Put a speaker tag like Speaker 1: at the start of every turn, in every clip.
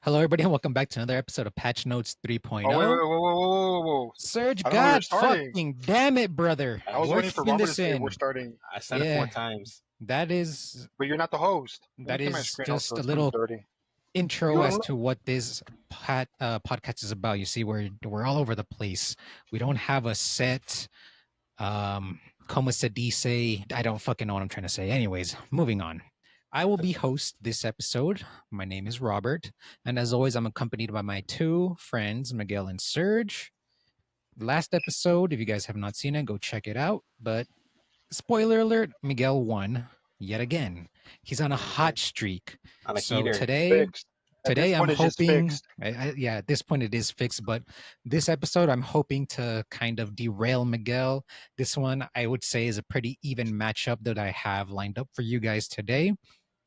Speaker 1: Hello, everybody, and welcome back to another episode of Patch Notes
Speaker 2: Oh, wait, wait,
Speaker 1: 3.0.
Speaker 2: whoa, whoa, whoa, whoa, whoa.
Speaker 1: Surge,
Speaker 2: I don't know where you're
Speaker 1: God
Speaker 2: starting.
Speaker 1: fucking damn it, brother.
Speaker 2: I was
Speaker 1: We're
Speaker 2: waiting for
Speaker 1: keeping
Speaker 2: Robert to
Speaker 1: this
Speaker 2: say we're
Speaker 1: in.
Speaker 2: starting,
Speaker 3: I said it four
Speaker 1: Yeah,
Speaker 3: times.
Speaker 1: that is
Speaker 2: but you're not the host. Let me
Speaker 1: that
Speaker 2: clear my
Speaker 1: is
Speaker 2: screen also.
Speaker 1: just a
Speaker 2: It's kind of
Speaker 1: little
Speaker 2: dirty.
Speaker 1: intro
Speaker 2: You
Speaker 1: as
Speaker 2: don't
Speaker 1: to what this podcast is about. You see, we're all over the place. We don't have a set como se dice. I don't fucking know what I'm trying to say. Anyways, moving on. I will be host this episode. My name is Robert, and as always, I'm accompanied by my two friends, Miguel and Serge. Last episode, if you guys have not seen it, go check it out. But spoiler alert, Miguel won yet again. He's on a hot streak.
Speaker 3: On a
Speaker 1: So
Speaker 3: heater.
Speaker 2: It's
Speaker 1: today,
Speaker 2: fixed. At this
Speaker 1: today I'm
Speaker 2: point, it's just
Speaker 1: hoping,
Speaker 2: fixed.
Speaker 1: yeah, at this point it is fixed, but this episode I'm hoping to kind of derail Miguel. This one I would say is a pretty even matchup that I have lined up for you guys today.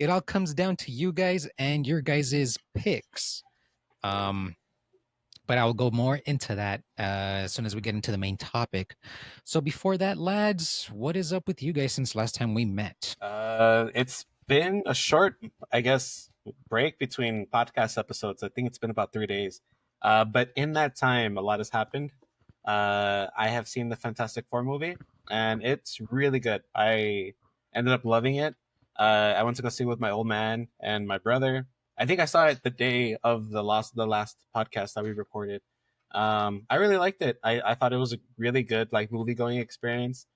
Speaker 1: It all comes down to you guys and your guys' picks. Um, but I'll go more into that as soon as we get into the main topic. So before that, lads, what is up with you guys since last time we met?
Speaker 3: It's been a short, I guess, break between podcast episodes. I think it's been about 3 days. But in that time, a lot has happened. I have seen the Fantastic Four movie, and it's really good. I ended up loving it. I went to go see it with my old man and my brother. I think I saw it the day of the last podcast that we recorded. I really liked it. I thought it was a really good like movie going experience.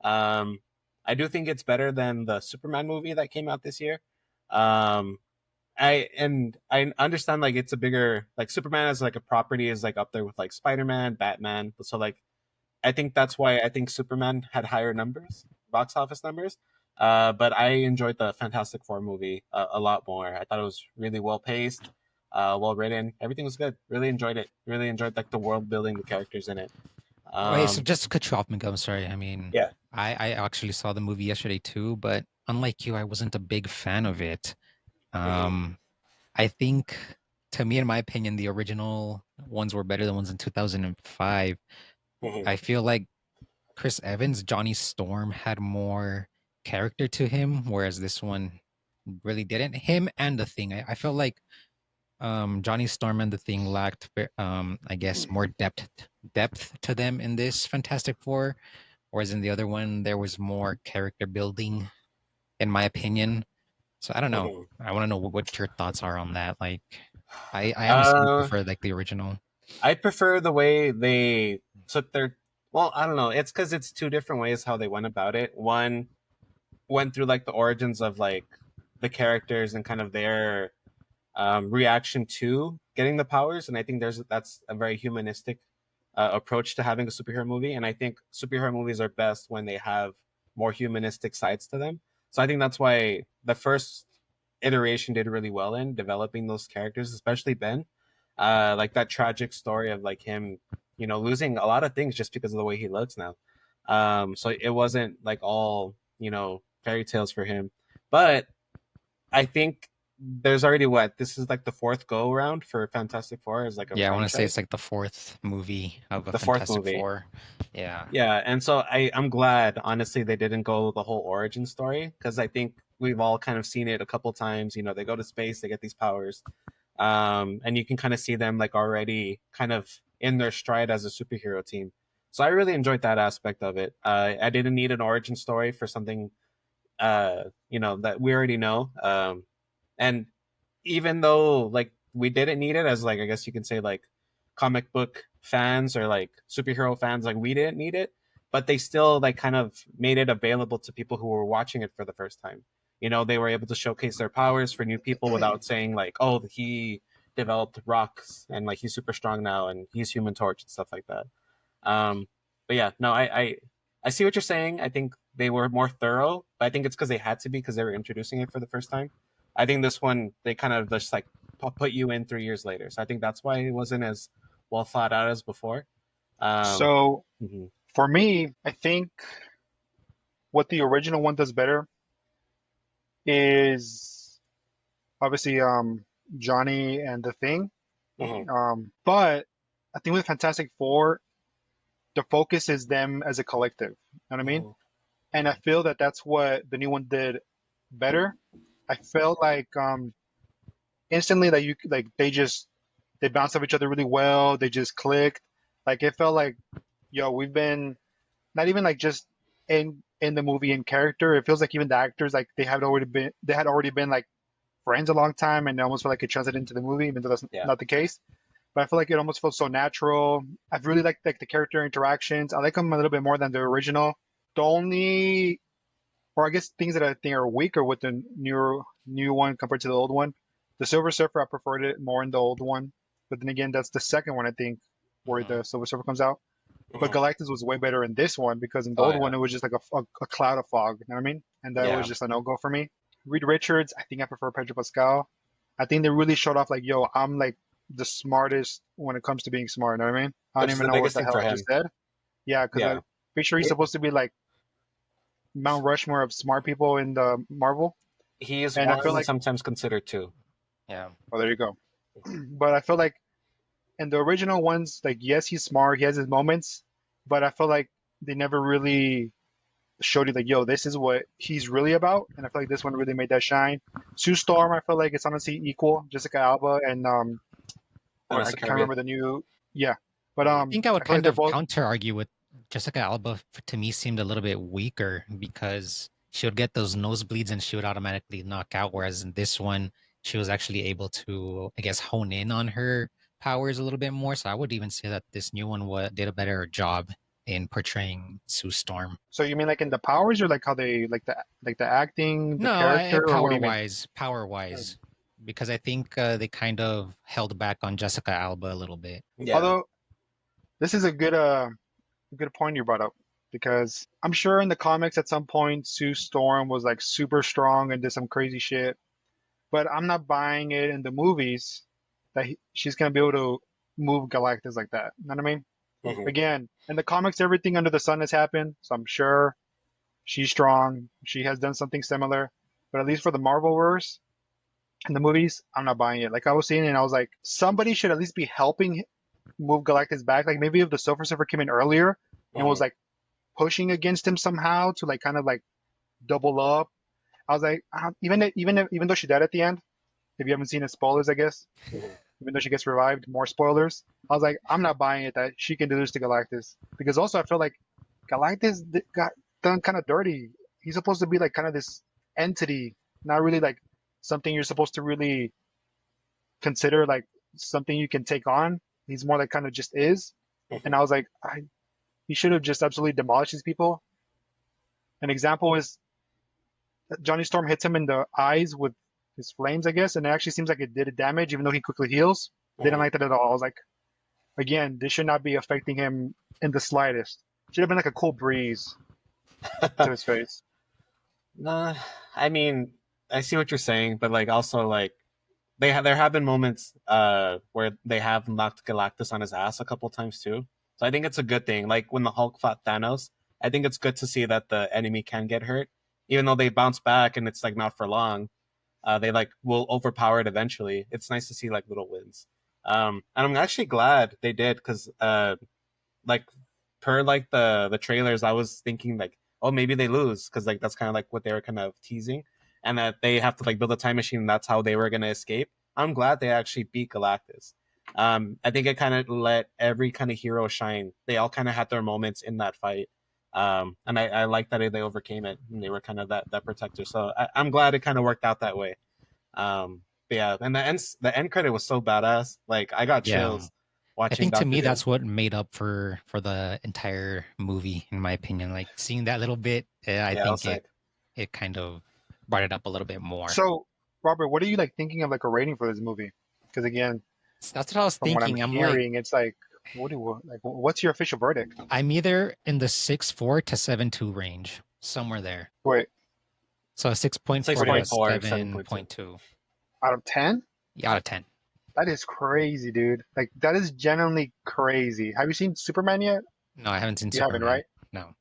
Speaker 3: Um, I do think it's better than the Superman movie that came out this year. Um, I understand like it's a bigger like Superman as like a property is like up there with like Spider-Man, Batman. So like I think that's why I think Superman had higher numbers, box office numbers. But I enjoyed the Fantastic Four movie a lot more. I thought it was really well paced, well written. Everything was good. Really enjoyed it. Really enjoyed like the world building, the characters in it.
Speaker 1: Wait, so
Speaker 3: Um,
Speaker 1: just to cut you off, Miguel, I'm sorry. I mean,
Speaker 3: yeah.
Speaker 1: I actually saw the movie yesterday too, but unlike you, I wasn't a big fan of it.
Speaker 3: Mhm.
Speaker 1: Um, I think, to me, in my opinion, the original ones were better than ones in 2005.
Speaker 3: Mhm.
Speaker 1: I feel like Chris Evans, Johnny Storm had more character to him, whereas this one really didn't. Him and the Thing. I felt like Johnny Storm and the Thing lacked, I guess, more depth to them in this Fantastic Four, whereas in the other one there was more character building, in my opinion. So I don't know.
Speaker 3: Mhm.
Speaker 1: I want to know what your thoughts are on that. Like, I honestly
Speaker 3: Uh,
Speaker 1: prefer like the original.
Speaker 3: I prefer the way they took their. Well, I don't know. It's because it's two different ways how they went about it. One went through like the origins of like the characters and kind of their reaction to getting the powers, and I think that's a very humanistic approach to having a superhero movie. And I think superhero movies are best when they have more humanistic sides to them. So I think that's why the first iteration did really well in developing those characters, especially Ben. Like that tragic story of like him, losing a lot of things just because of the way he looks now. So it wasn't like all, fairy tales for him. But I think there's already what this is like the fourth go around for Fantastic Four as like a
Speaker 1: Yeah, I want to say it's
Speaker 3: franchise,
Speaker 1: like the fourth movie of a
Speaker 3: the fourth
Speaker 1: Fantastic
Speaker 3: movie.
Speaker 1: Four. Yeah.
Speaker 3: Yeah, and so I'm glad honestly they didn't go the whole origin story because I think we've all kind of seen it a couple times. They go to space, they get these powers, and you can kind of see them like already kind of in their stride as a superhero team. So I really enjoyed that aspect of it. I didn't need an origin story for something, that we already know. And even though like we didn't need it as like I guess you can say like comic book fans or like superhero fans, like we didn't need it, but they still like kind of made it available to people who were watching it for the first time. They were able to showcase their powers for new people without saying like, oh, he developed rocks and like he's super strong now and he's Human Torch and stuff like that. But yeah, no, I see what you're saying. I think they were more thorough, but I think it's because they had to be because they were introducing it for the first time. I think this one they kind of just like put you in 3 years later, so I think that's why it wasn't as well thought out as before. Um,
Speaker 2: So
Speaker 3: mhm,
Speaker 2: for me, I think what the original one does better is obviously Johnny and the Thing.
Speaker 3: mhm,
Speaker 2: But I think with Fantastic Four, the focus is them as a collective. You know what I mean?
Speaker 3: mhm,
Speaker 2: And I feel that that's what the new one did better. I felt like instantly that you like they bounced off each other really well. They just clicked. Like it felt like, yo, we've been not even like just in the movie in character. It feels like even the actors like they had already been like friends a long time, and it almost felt like it translated into the movie, even though that's
Speaker 3: Yeah.
Speaker 2: not the case. But I feel like it almost felt so natural. I've really liked like the character interactions. I like them a little bit more than the original. The only, or I guess things that I think are weaker with the new one compared to the old one. The Silver Surfer, I preferred it more in the old one. But then again, that's the second one I think where
Speaker 1: Mhm.
Speaker 2: the Silver Surfer comes out. But
Speaker 3: Mhm.
Speaker 2: Galactus was way better in this one because in the
Speaker 3: Oh
Speaker 2: old
Speaker 3: yeah.
Speaker 2: one it was just like a cloud of fog. You know what I mean? And that was
Speaker 3: Yeah.
Speaker 2: just a no go for me. Reed Richards, I think I prefer Pedro Pascal. I think they really showed off like, yo, I'm like the smartest when it comes to being smart. You know what I mean? I don't
Speaker 3: Which is
Speaker 2: even
Speaker 3: the
Speaker 2: know what
Speaker 3: biggest
Speaker 2: the
Speaker 3: thing
Speaker 2: hell
Speaker 3: for
Speaker 2: I just
Speaker 3: him.
Speaker 2: said. Yeah, because
Speaker 3: Yeah.
Speaker 2: I'm pretty sure he's
Speaker 3: It-
Speaker 2: supposed to be like Mount Rushmore of smart people in the Marvel.
Speaker 3: he is
Speaker 2: And I feel
Speaker 3: one,
Speaker 2: like,
Speaker 3: sometimes considered two.
Speaker 1: Yeah.
Speaker 2: oh, there you go. But I feel like in the original ones, like, yes, he's smart, he has his moments, but I feel like they never really showed you like, yo, this is what he's really about. And I feel like this one really made that shine. Sue Storm, I feel like it's honestly equal. Jessica Alba and I
Speaker 3: Vanessa
Speaker 2: can't
Speaker 3: Kirby.
Speaker 2: remember the new, yeah. But
Speaker 3: Mhm.
Speaker 1: I think I would
Speaker 2: I feel like
Speaker 1: kind
Speaker 2: they're
Speaker 1: of
Speaker 2: both.
Speaker 1: counter argue with Jessica Alba. To me, seemed a little bit weaker because she would get those nosebleeds and she would automatically knock out. Whereas in this one, she was actually able to, I guess, hone in on her powers a little bit more. So I would even say that this new one did a better job in portraying Sue Storm.
Speaker 2: So you mean like in the powers or like how they like the acting, the
Speaker 1: No,
Speaker 2: character, or what do you mean?
Speaker 1: power wise, because I think they kind of held back on Jessica Alba a little bit.
Speaker 3: Yeah.
Speaker 2: Although this is a good point you brought up because I'm sure in the comics at some point Sue Storm was like super strong and did some crazy shit, but I'm not buying it in the movies that she's gonna be able to move Galactus like that. You know what I mean?
Speaker 3: Mhm.
Speaker 2: Again, in the comics, everything under the sun has happened, so I'm sure she's strong. She has done something similar, but at least for the Marvelverse in the movies, I'm not buying it. Like I was seeing it, and I was like, somebody should at least be helping move Galactus back. Like maybe if the Silver Surfer came in earlier and was
Speaker 3: Mhm.
Speaker 2: like pushing against him somehow to like kind of like double up. I was like, even though she died at the end, if you haven't seen it, spoilers, I guess.
Speaker 3: Mhm.
Speaker 2: Even though she gets revived, more spoilers. I was like, I'm not buying it that she can do this to Galactus because also I feel like Galactus got done kind of dirty. He's supposed to be like kind of this entity, not really like something you're supposed to really consider like something you can take on. He's more like kind of just is. And
Speaker 3: Mhm.
Speaker 2: I was like, he should have just absolutely demolished these people. An example is Johnny Storm hits him in the eyes with his flames, I guess, and it actually seems like it did damage, even though he quickly heals. Didn't
Speaker 3: Mhm.
Speaker 2: like that at all. I was like, again, this should not be affecting him in the slightest. Should have been like a cool breeze to his face.
Speaker 3: Nah, I mean, I see what you're saying, but like also like there have been moments where they have knocked Galactus on his ass a couple times too. So I think it's a good thing. Like when the Hulk fought Thanos, I think it's good to see that the enemy can get hurt, even though they bounce back and it's like not for long. They like will overpower it eventually. It's nice to see like little wins. And I'm actually glad they did because like per like the trailers, I was thinking like, oh, maybe they lose because like that's kind of like what they were kind of teasing, and that they have to like build a time machine. And that's how they were gonna escape. I'm glad they actually beat Galactus. I think it kind of let every kind of hero shine. They all kind of had their moments in that fight. And I like that they overcame it and they were kind of that protector. So I'm glad it kind of worked out that way. But yeah, and the end credit was so badass. Like I got
Speaker 1: Yeah.
Speaker 3: chills
Speaker 1: I
Speaker 3: watching
Speaker 1: think to
Speaker 3: Doctor
Speaker 1: me
Speaker 3: Doom.
Speaker 1: that's what made up for the entire movie, in my opinion. Like seeing that little bit, I
Speaker 3: Yeah, I was
Speaker 1: think
Speaker 3: sick.
Speaker 1: it kind of brought it up a little bit more.
Speaker 2: So, Robert, what are you like thinking of like a rating for this movie? Because again,
Speaker 1: So that's what I was
Speaker 2: from what I'm
Speaker 1: thinking. I'm like,
Speaker 2: hearing, it's like, what's your official verdict?
Speaker 1: I'm either in the 6.4 to 7.2 range, somewhere there.
Speaker 2: Wait,
Speaker 1: So a 6.4 to a
Speaker 3: 6.4, 7.2.
Speaker 1: 7.2.
Speaker 2: out of 10?
Speaker 1: Yeah, out of 10.
Speaker 2: That is crazy, dude. Like that is genuinely crazy. Have you seen Superman yet?
Speaker 1: No, I haven't seen
Speaker 2: You haven't,
Speaker 1: Superman.
Speaker 2: right?
Speaker 1: No.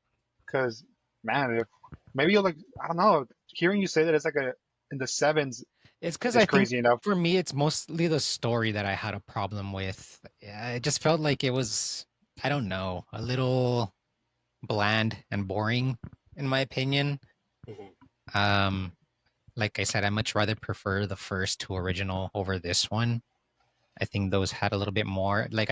Speaker 2: Because man, if maybe you'll like, I don't know. Hearing you say that it's like a in the sevens
Speaker 1: It's because
Speaker 2: is
Speaker 1: I think
Speaker 2: crazy enough.
Speaker 1: for me, it's mostly the story that I had a problem with. Yeah, it just felt like it was, I don't know, a little bland and boring, in my opinion.
Speaker 3: Mhm.
Speaker 1: Um, like I said, I much rather prefer the first two original over this one. I think those had a little bit more. Like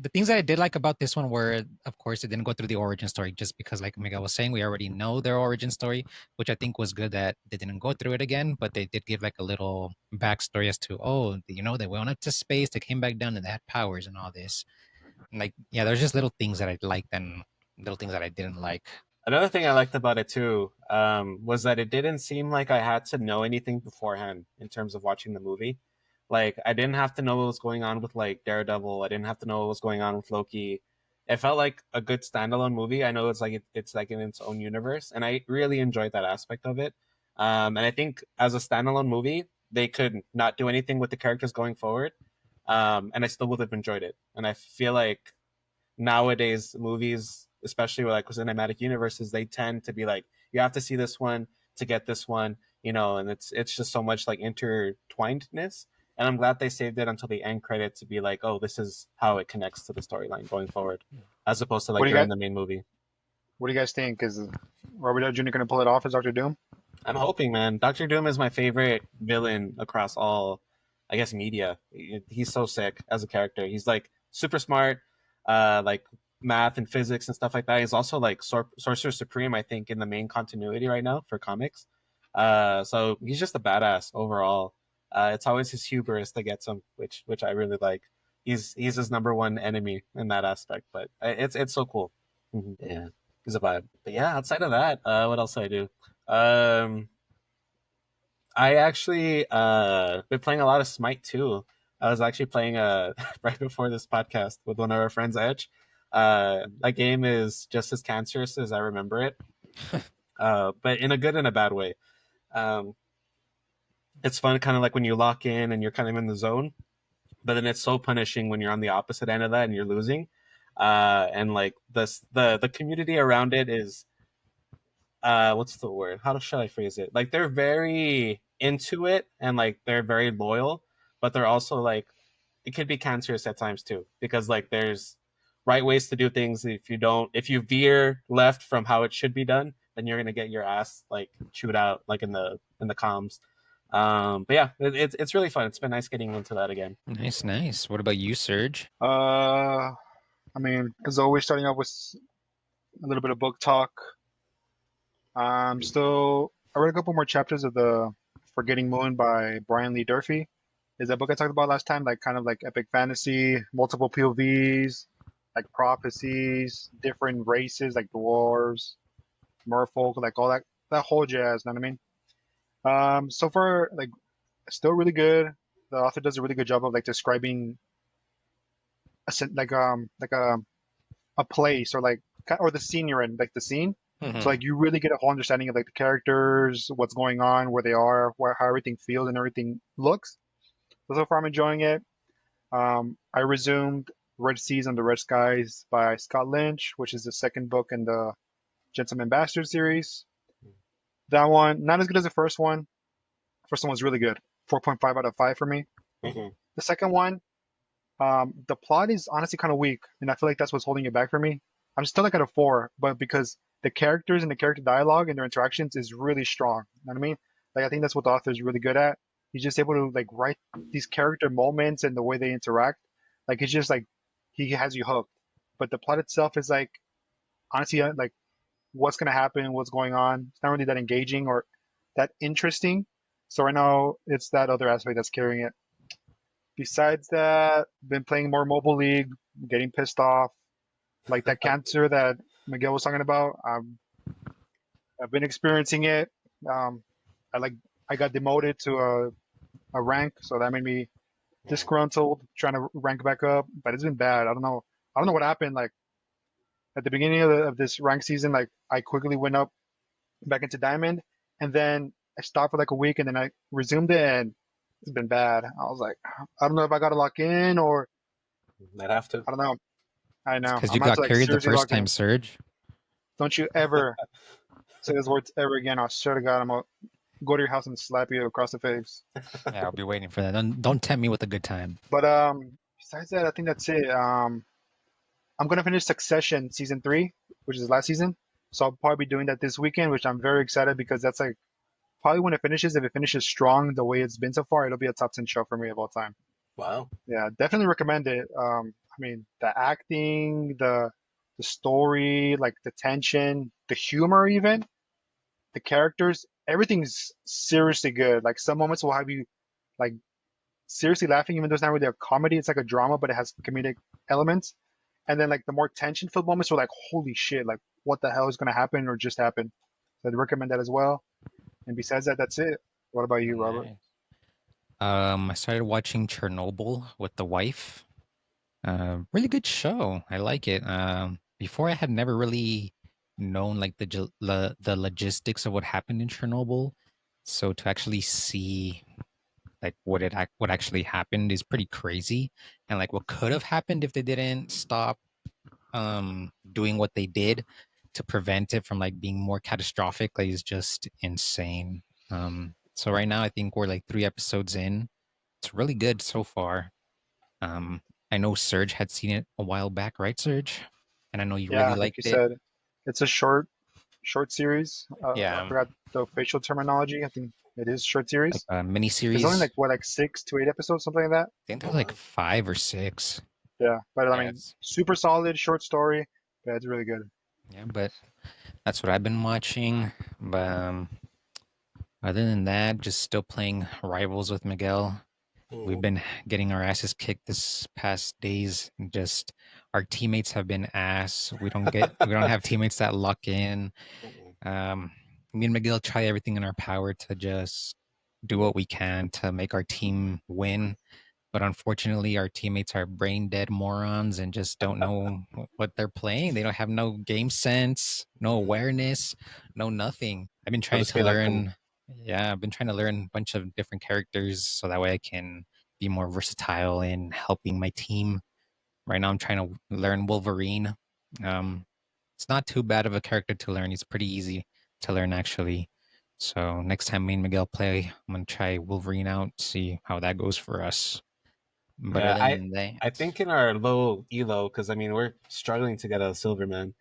Speaker 1: the things that I did like about this one were, of course, it didn't go through the origin story just because, like Miguel was saying, we already know their origin story, which I think was good that they didn't go through it again, but they did give like a little backstory as to, oh, they went up to space, they came back down, and they had powers and all this. And like, yeah, there's just little things that I liked and little things that I didn't like.
Speaker 3: Another thing I liked about it too was that it didn't seem like I had to know anything beforehand in terms of watching the movie. Like I didn't have to know what was going on with like Daredevil. I didn't have to know what was going on with Loki. It felt like a good standalone movie. I know it's like it's like in its own universe, and I really enjoyed that aspect of it. And I think as a standalone movie, they could not do anything with the characters going forward, and I still would have enjoyed it. And I feel like nowadays movies, especially with like cinematic universes, they tend to be like, you have to see this one to get this one, and it's just so much like intertwinedness. And I'm glad they saved it until the end credit to be like, oh, this is how it connects to the storyline going forward, as opposed to
Speaker 2: What
Speaker 3: like
Speaker 2: do you
Speaker 3: during
Speaker 2: guys
Speaker 3: the main movie.
Speaker 2: What do you guys think? Is Robert Downey Jr. going to pull it off as Doctor Doom?
Speaker 3: I'm hoping, man. Doctor Doom is my favorite villain across all, I guess, media. He's so sick as a character. He's like super smart, like math and physics and stuff like that. He's also like Sorcerer Supreme, I think, in the main continuity right now for comics. So he's just a badass overall. It's always his hubris that gets him, which I really like. He's his number one enemy in that aspect, but it's so cool. Yeah, he's a vibe. But yeah, outside of that, what else do I do? Um, I actually been playing a lot of Smite too. I was actually playing right before this podcast with one of our friends, Edge. That game is just as cancerous as I remember it, but in a good and a bad way. Um, it's fun, kind of like when you lock in and you're kind of in the zone, but then it's so punishing when you're on the opposite end of that and you're losing. And like the community around it is what's the word? How should I phrase it? Like they're very into it and like they're very loyal, but they're also like it could be cancerous at times too because like there's right ways to do things. If you veer left from how it should be done, then you're gonna get your ass like chewed out like in the comms. But yeah, it's really fun. It's been nice getting into that again.
Speaker 1: Nice, nice. What about you, Serge?
Speaker 2: I mean, as always, starting off with a little bit of book talk. I read a couple more chapters of the Forgetting Moon by Brian Lee Durfee. Is that book I talked about last time? Like kind of like epic fantasy, multiple POVs, like prophecies, different races like dwarves, merfolk, like all that whole jazz. Know what I mean? So far, like still really good. The author does a really good job of like describing like a place or like or the scene you're in, like the scene. So
Speaker 1: Mm-hmm.
Speaker 2: like you really get a whole understanding of like the characters, what's going on, where they are, how everything feels and everything looks. So far I'm enjoying it. I resumed Red Seas Under Red Skies by Scott Lynch, which is the second book in the Gentleman Bastard series. That one not as good as the first one. First one was really good, 4.5 out of 5 for me.
Speaker 3: Mhm.
Speaker 2: The second one, the plot is honestly kind of weak, and I feel like that's what's holding it back for me. I'm still like at a 4, but because the characters and the character dialogue and their interactions is really strong. You know what I mean? Like I think that's what the author is really good at. He's just able to like write these character moments and the way they interact. Like it's just like he has you hooked. But the plot itself is like honestly like what's gonna happen, what's going on. It's not really that engaging or that interesting. So right now it's that other aspect that's carrying it. Besides that, been playing more Mobile League, getting pissed off. Like that cancer that Miguel was talking about. I've been experiencing it. Um, I like I got demoted to a rank, so that made me disgruntled, trying to rank back up. But it's been bad. I don't know what happened. Like at the beginning of this rank season, like I quickly went up back into diamond, and then I stopped for like a week, and then I resumed it, and it's been bad. I was like, I don't know if I got to lock in or
Speaker 3: Might have to.
Speaker 2: I don't know. I
Speaker 1: It's
Speaker 2: know.
Speaker 1: because
Speaker 2: I'm
Speaker 1: you
Speaker 2: gonna have to
Speaker 1: got
Speaker 2: like
Speaker 1: carried the
Speaker 2: seriously
Speaker 1: first
Speaker 2: lock
Speaker 1: time,
Speaker 2: in.
Speaker 1: Serge.
Speaker 2: Don't you ever say those words ever again. I swear to God, I'm gonna go to your house and slap you across the face.
Speaker 1: Yeah, I'll be waiting for that. Don't tempt me with a good time.
Speaker 2: But besides that, I think that's it. I'm gonna finish Succession season 3, which is last season. So I'll probably be doing that this weekend, which I'm very excited because that's like probably when it finishes, if it finishes strong the way it's been so far, it'll be a top 10 show for me of all time.
Speaker 3: Wow.
Speaker 2: Yeah, definitely recommend it. I mean, the acting, the story, like the tension, the humor, even the characters, everything's seriously good. Like some moments will have you like seriously laughing, even though it's not really a comedy. It's like a drama, but it has comedic elements. And then like the more tension-filled moments were like, holy shit, like what the hell is gonna happen or just happen. So I'd recommend that as well. And besides that, that's it. What about you, Robert?
Speaker 1: Nice. I started watching Chernobyl with the wife. Really good show. I like it. Before I had never really known like the logistics of what happened in Chernobyl. So to actually see like what actually happened is pretty crazy, and like what could have happened if they didn't stop doing what they did to prevent it from like being more catastrophic, like is just insane. So right now I think we're like 3 episodes in. It's really good so far. um I know Serge had seen it a while back, right, Serge? And I know you really
Speaker 2: Yeah, like you
Speaker 1: liked it.
Speaker 2: said, it's a short series. I
Speaker 1: Yeah,
Speaker 2: forgot the official terminology. I think it is short
Speaker 1: like
Speaker 2: series.
Speaker 1: a mini
Speaker 2: There's only
Speaker 1: series.
Speaker 2: like what, like 6 to 8 episodes, something like that.
Speaker 1: I think
Speaker 3: Oh
Speaker 1: there's like
Speaker 3: wow.
Speaker 1: 5 or 6.
Speaker 2: Yeah, but I
Speaker 1: Yeah,
Speaker 2: mean, super solid short story. Yeah, it's really good.
Speaker 1: but that's what I've been watching. But other than that, just still playing Rivals with Miguel. We've
Speaker 3: Mhm.
Speaker 1: been getting our asses kicked this past days. Just our teammates have been ass. We don't have teammates that lock in.
Speaker 3: Mhm.
Speaker 1: Um, Me and Miguel try everything in our power to just do what we can to make our team win. But unfortunately, our teammates are brain dead morons and just don't know what they're playing. They don't have no game sense, no awareness, no nothing. I've been
Speaker 3: They'll
Speaker 1: trying
Speaker 3: just
Speaker 1: to
Speaker 3: be like them.
Speaker 1: learn. Yeah, I've been trying to learn a bunch of different characters so that way I can be more versatile in helping my team. Right now, I'm trying to learn Wolverine. Um, it's not too bad of a character to learn. He's pretty easy to learn, actually. So next time me and Miguel play, I'm gonna try Wolverine out, see how that goes for us. But
Speaker 3: Yeah,
Speaker 1: other than that,
Speaker 3: I think in our low elo, because I mean we're struggling to get a silver man.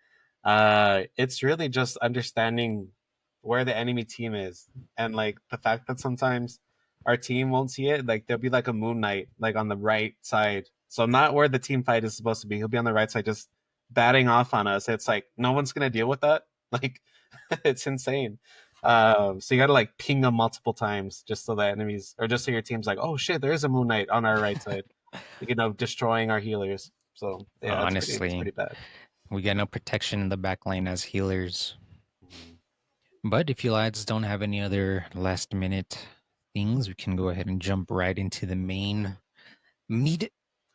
Speaker 3: It's really just understanding where the enemy team is, and like the fact that sometimes our team won't see it. Like there'll be like a Moon Knight like on the right side, so not where the team fight is supposed to be. He'll be on the right side, just batting off on us. It's like no one's gonna deal with that. Like it's insane. So you gotta like ping them multiple times just so the enemies, or just so your team's like, oh shit, there is a Moon Knight on our right side, destroying our healers. So yeah, it's
Speaker 1: honestly,
Speaker 3: pretty bad.
Speaker 1: we get no protection in the back lane as healers.
Speaker 3: Mhm.
Speaker 1: But if you lads don't have any other last minute things, we can go ahead and jump right into the main meat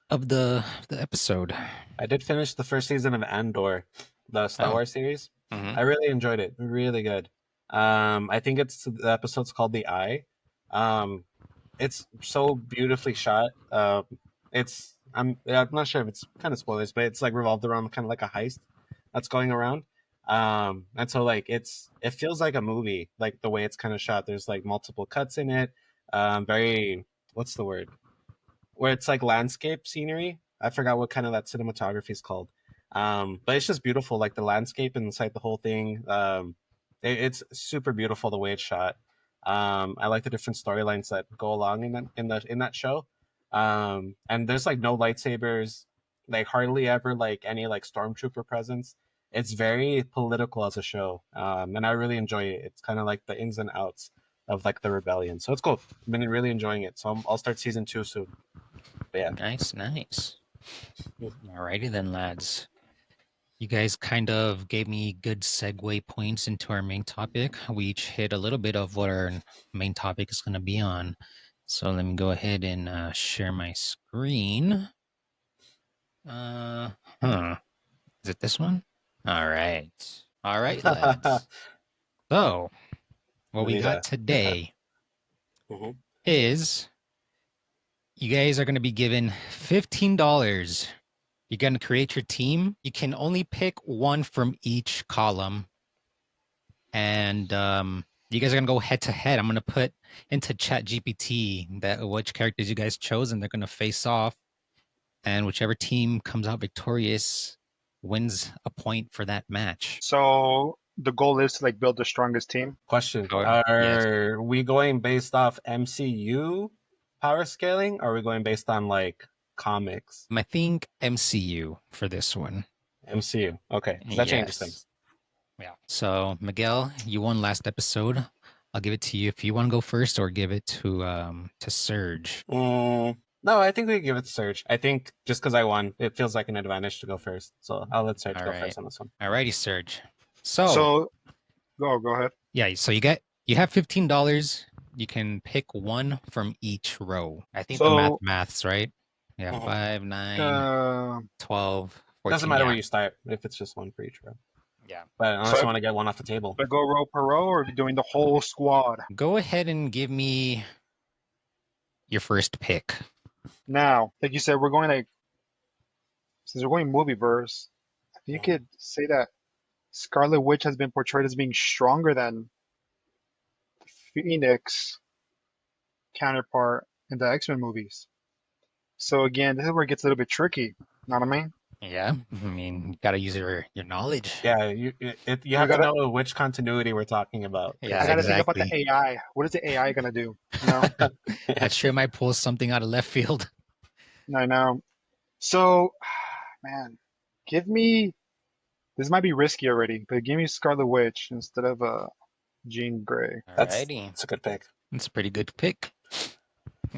Speaker 1: of the episode.
Speaker 3: I did finish the first season of Andor, the Star
Speaker 1: Oh,
Speaker 3: Wars series.
Speaker 1: mm-hmm.
Speaker 3: I really enjoyed it. Really good. I think the episode's called The Eye. Um, it's so beautifully shot. I'm not sure if it's kind of spoilers, but it's like revolved around kind of like a heist that's going around. And so like it feels like a movie, like the way it's kind of shot. There's like multiple cuts in it. Very, what's the word? Where it's like landscape scenery. I forgot what kind of that cinematography is called. But it's just beautiful, like the landscape inside the whole thing. It's super beautiful the way it's shot. I like the different storylines that go along in that show. And there's like no lightsabers, like hardly ever like any like stormtrooper presence. It's very political as a show, and I really enjoy it. It's kind of like the ins and outs of like the rebellion, so it's cool. I've been really enjoying it. So I'll start season 2 soon. But yeah.
Speaker 1: Nice, nice. Alrighty then, lads. You guys kind of gave me good segue points into our main topic. We each hit a little bit of what our main topic is going to be on. So let me go ahead and share my screen. Uh, huh. Is it this one? All right. All right, lads. So what
Speaker 3: We
Speaker 1: we
Speaker 3: need
Speaker 1: got
Speaker 3: a.
Speaker 1: today
Speaker 3: Mhm.
Speaker 1: is you guys are going to be given $15. You're going to create your team. You can only pick one from each column. And you guys are going to go head to head. I'm going to put into ChatGPT that which characters you guys chose, and they're going to face off. And whichever team comes out victorious wins a point for that match.
Speaker 2: So the goal is to like build the strongest team.
Speaker 3: Question:
Speaker 1: Oh, yes.
Speaker 3: Are we going based off MCU power scaling, or are we going based on like comics?
Speaker 1: I think MCU for this one.
Speaker 3: MCU. Okay, because that changes
Speaker 1: Yes.
Speaker 3: things.
Speaker 1: Yeah. So Miguel, you won last episode. I'll give it to you if you want to go first, or give it to Serge.
Speaker 3: No, I think we give it to Serge. I think just because I won, it feels like an advantage to go first. So I'll let Serge
Speaker 1: All
Speaker 3: go
Speaker 1: right.
Speaker 3: first on this one.
Speaker 1: Alrighty, Serge. So
Speaker 2: So go ahead.
Speaker 1: yeah, so you have $15. You can pick one from each row. I think the
Speaker 2: So
Speaker 1: maths, right? Yeah,
Speaker 3: Mhm.
Speaker 1: 5, 9,
Speaker 2: uh,
Speaker 1: 12,
Speaker 3: Doesn't
Speaker 1: 14.
Speaker 3: matter
Speaker 1: Yeah.
Speaker 3: where you start if it's just one for each row.
Speaker 1: Yeah.
Speaker 3: But unless
Speaker 2: so
Speaker 3: you want to get one off the table.
Speaker 2: I go row per row, or are we doing the whole squad
Speaker 1: Go ahead and give me your first pick.
Speaker 2: now? Like you said, we're going like since we're going movie verse. You
Speaker 3: Mhm.
Speaker 2: could say that Scarlet Witch has been portrayed as being stronger than Phoenix counterpart in the X-Men movies. So again, this is where it gets a little bit tricky. You know what I mean?
Speaker 1: Yeah, I mean, you gotta use your knowledge.
Speaker 3: Yeah, you
Speaker 2: We
Speaker 3: have to
Speaker 2: gotta.
Speaker 3: know which continuity we're talking about.
Speaker 1: Yeah,
Speaker 2: I gotta think about the
Speaker 1: exactly.
Speaker 2: AI. What is the AI gonna do? You know?
Speaker 1: That sure might pull something out of left field.
Speaker 2: I know. So, man, give me. This might be risky already, but give me Scarlet Witch instead of Jean Grey.
Speaker 1: Alrighty,
Speaker 3: That's a good pick.
Speaker 1: that's a pretty good pick.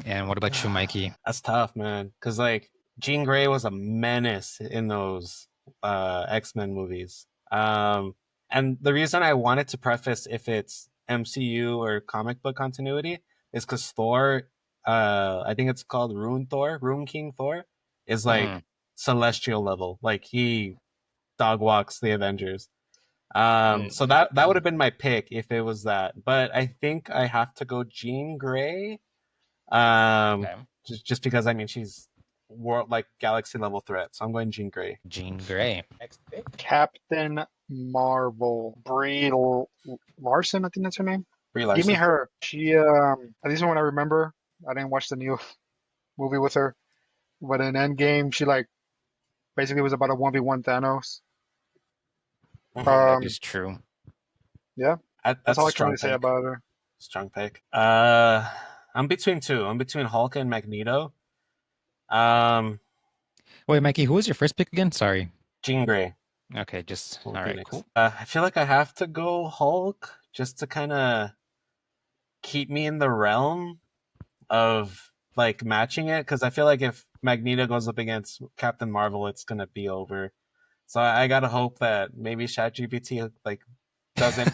Speaker 1: And what about you, Mikey?
Speaker 3: That's tough, man. Because like Jean Grey was a menace in those X-Men movies. And the reason I wanted to preface if it's MCU or comic book continuity is because Thor, I think it's called Rune King Thor, is like
Speaker 1: Mhm.
Speaker 3: celestial level. Like he dog walks the Avengers.
Speaker 1: Mm,
Speaker 3: So that would have been my pick if it was that. But I think I have to go Jean Grey. Um,
Speaker 1: okay.
Speaker 3: just because I mean she's world like galaxy level threat, so I'm going Jean Grey.
Speaker 1: Jean Grey. Next pick.
Speaker 2: Captain Marvel, Larson, I think that's her name.
Speaker 3: Brie
Speaker 2: Give me
Speaker 3: Larson.
Speaker 2: her. She, at least when I remember, I didn't watch the new movie with her, but in Endgame, she like basically was about a 1v1 Thanos.
Speaker 1: That
Speaker 2: Um,
Speaker 1: is true.
Speaker 2: yeah, that's
Speaker 3: That's
Speaker 2: all
Speaker 3: a
Speaker 2: I can really
Speaker 3: strong
Speaker 2: say
Speaker 3: pick.
Speaker 2: about her.
Speaker 3: Strong pick. I'm between two. I'm between Hulk and Magneto. Um,
Speaker 1: Wait, Mikey, who was your first pick again? Sorry.
Speaker 3: Jean Grey.
Speaker 1: Okay, just
Speaker 3: From
Speaker 1: all right,
Speaker 3: Phoenix.
Speaker 1: cool.
Speaker 3: I feel like I have to go Hulk just to kind of keep me in the realm of like matching it because I feel like if Magneto goes up against Captain Marvel, it's gonna be over. So I gotta hope that maybe ChatGPT like doesn't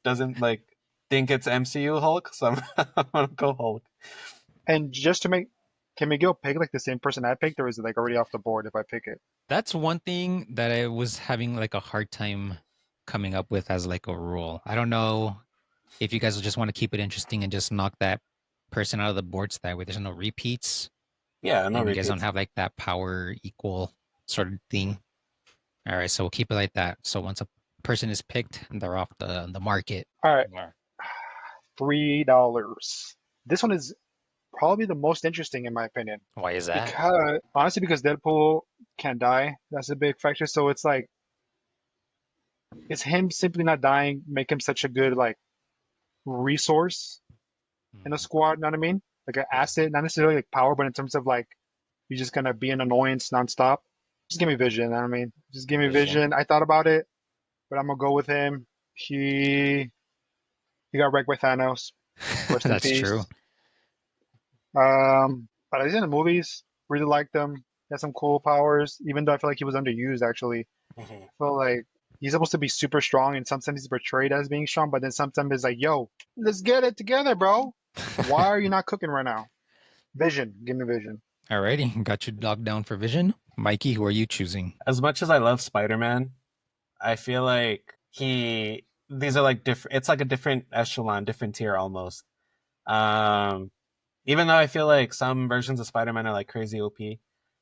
Speaker 3: doesn't like think it's MCU Hulk. So I'm gonna go Hulk.
Speaker 2: And just to make, can Miguel pick like the same person I picked, or is it like already off the board if I pick it?
Speaker 1: That's one thing that I was having like a hard time coming up with as like a rule. I don't know if you guys just want to keep it interesting and just knock that person out of the board so that way there's no repeats
Speaker 3: Yeah, no
Speaker 1: and you guys don't
Speaker 3: repeats.
Speaker 1: have like that power equal sort of thing. All right, so we'll keep it like that. So once a person is picked, they're off the market.
Speaker 2: All right,
Speaker 1: Yeah.
Speaker 2: $3. This one is probably the most interesting in my opinion
Speaker 1: Why is that?
Speaker 2: because honestly, because Deadpool can die, that's a big factor. So it's like, is him simply not dying make him such a good like resource in a squad? You know what I mean? Like an asset, not necessarily like power, but in terms of like you're just gonna be an annoyance nonstop. Just give me Vision. You know what I mean? Just give me
Speaker 1: Vision.
Speaker 2: Vision. I thought about it, but I'm gonna go with him. He got wrecked by Thanos. Rest in
Speaker 1: That's true.
Speaker 2: peace. But I in the movies, really liked him. He had some cool powers, even though I feel like he was underused actually.
Speaker 3: Mhm.
Speaker 2: I feel like he's supposed to be super strong, and sometimes he's portrayed as being strong, but then sometimes it's like, yo, let's get it together, bro. Why are you not cooking right now? Vision. Give me Vision.
Speaker 1: Alrighty, got you locked down for Vision. Mikey, who are you choosing?
Speaker 3: As much as I love Spider-Man, I feel like these are like different. It's like a different echelon, different tier almost. Um, Even though I feel like some versions of Spider-Man are like crazy OP.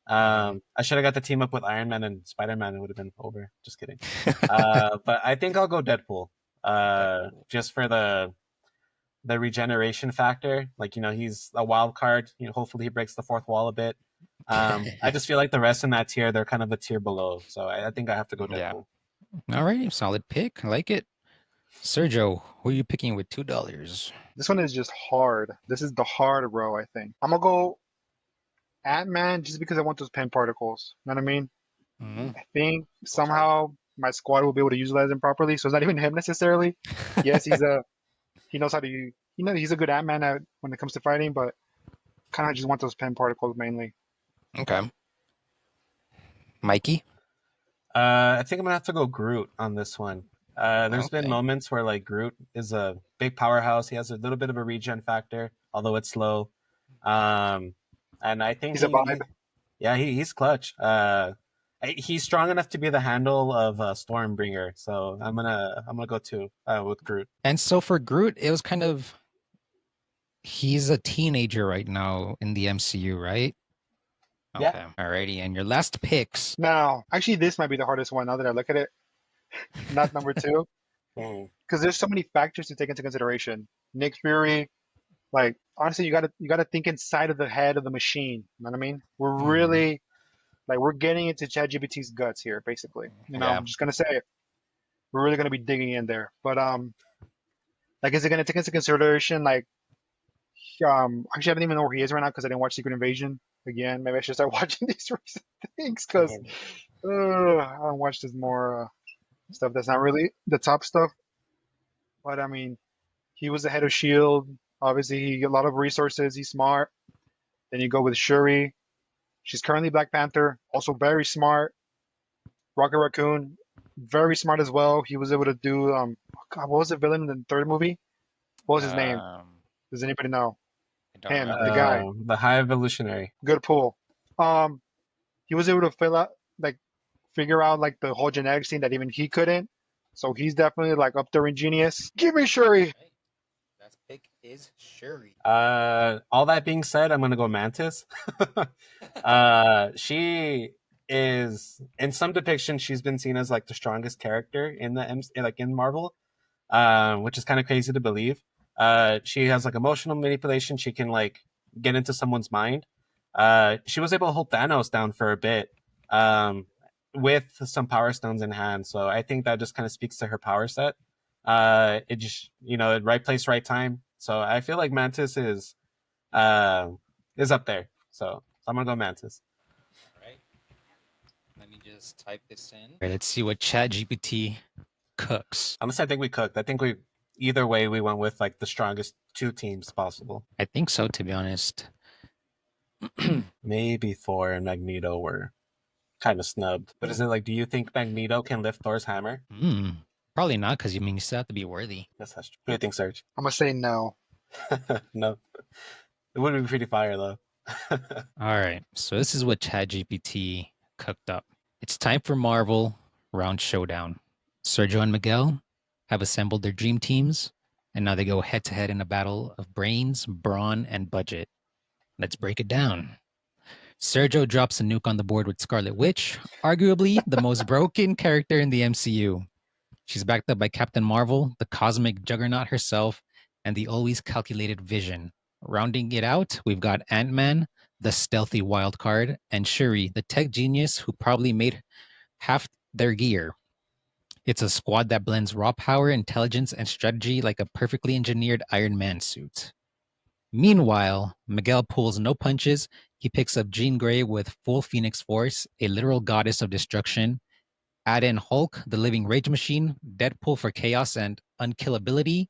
Speaker 3: I should have got the team up with Iron Man and Spider-Man. It would have been over. Just kidding. But I think I'll go Deadpool.
Speaker 1: Deadpool.
Speaker 3: Just for the regeneration factor. Like he's a wild card. Hopefully he breaks the fourth wall a bit. I just feel like the rest in that tier, they're kind of a tier below. So I think I have to go
Speaker 1: Yeah.
Speaker 3: Deadpool.
Speaker 1: All right, solid pick. I like it. Sergio, who are you picking with $2?
Speaker 2: This one is just hard. This is the hard row, I think. I'm gonna go Ant-Man just because I want those pen particles. You know what I mean?
Speaker 1: Mm-hmm.
Speaker 2: I think somehow my squad will be able to utilize him properly. So it's not even him necessarily. Yes, he knows how to he's a good Ant-Man when it comes to fighting, but kind of just want those pen particles mainly.
Speaker 1: Okay. Mikey?
Speaker 3: I think I'm gonna have to go Groot on this one. There's been
Speaker 1: Okay.
Speaker 3: moments where like Groot is a big powerhouse. He has a little bit of a regen factor, although it's slow. Um, and I think
Speaker 2: He's a vibe.
Speaker 3: yeah, he's clutch. He's strong enough to be the handle of Stormbringer. So I'm gonna go two with Groot.
Speaker 1: And so for Groot, it was kind of he's a teenager right now in the MCU, right?
Speaker 3: Yeah.
Speaker 1: Okay. Alrighty. And your last picks.
Speaker 2: Now, actually, this might be the hardest one now that I look at it. Not number two,
Speaker 3: Mm.
Speaker 2: because there's so many factors to take into consideration. Nick Fury, like honestly, you gotta think inside of the head of the machine. You know what I mean? We're really like we're getting into ChatGPT's guts here, basically.
Speaker 1: Yeah.
Speaker 2: I'm just gonna say it. We're really gonna be digging in there. But like, is it gonna take into consideration like actually I don't even know where he is right now because I didn't watch Secret Invasion again. Maybe I should start watching these recent things because I don't watch this more stuff that's not really the top stuff. But I mean, he was the head of Shield. Obviously, he got a lot of resources. He's smart. Then you go with Shuri. She's currently Black Panther, also very smart. Rocket Raccoon, very smart as well. He was able to do God, what was the villain in the third movie? What was his name? Does anybody know?
Speaker 1: I don't
Speaker 2: Him,
Speaker 1: remember.
Speaker 2: the guy.
Speaker 3: The High Evolutionary.
Speaker 2: Good pull. Um, he was able to figure out like the whole genetics thing that even he couldn't. So he's definitely like up there in genius. Give me Shuri.
Speaker 1: Last pick is Shuri.
Speaker 3: All that being said, I'm gonna go Mantis. She is in some depictions she's been seen as like the strongest character in like in Marvel, which is kind of crazy to believe. She has like emotional manipulation. She can like get into someone's mind. She was able to hold Thanos down for a bit, with some Power Stones in hand. So I think that just kind of speaks to her power set. It just right place, right time. So I feel like Mantis is up there. So I'm gonna go Mantis.
Speaker 1: All right. Let me just type this in. All right, let's see what ChatGPT cooks.
Speaker 3: Honestly, I think we cooked. I think we either way we went with like the strongest two teams possible.
Speaker 1: I think so, to be honest.
Speaker 3: Maybe Thor and Magneto were kind of snubbed. But is it like, do you think Magneto can lift Thor's hammer?
Speaker 1: Probably not, because you still have to be worthy.
Speaker 3: Yes, that's true. What do you think, Serge?
Speaker 2: I'm gonna say no.
Speaker 3: No. It would be pretty fire though.
Speaker 1: All right, so this is what ChatGPT cooked up. It's time for Marvel Round Showdown. Sergio and Miguel have assembled their dream teams, and now they go head to head in a battle of brains, brawn, and budget. Let's break it down. Sergio drops a nuke on the board with Scarlet Witch, arguably the most broken character in the MCU. She's backed up by Captain Marvel, the cosmic juggernaut herself, and the always calculated Vision. Rounding it out, we've got Ant-Man, the stealthy wild card, and Shuri, the tech genius who probably made half their gear. It's a squad that blends raw power, intelligence, and strategy like a perfectly engineered Iron Man suit. Meanwhile, Miguel pulls no punches. He picks up Jean Grey with full Phoenix Force, a literal goddess of destruction. Add in Hulk, the living rage machine, Deadpool for chaos and unkillability,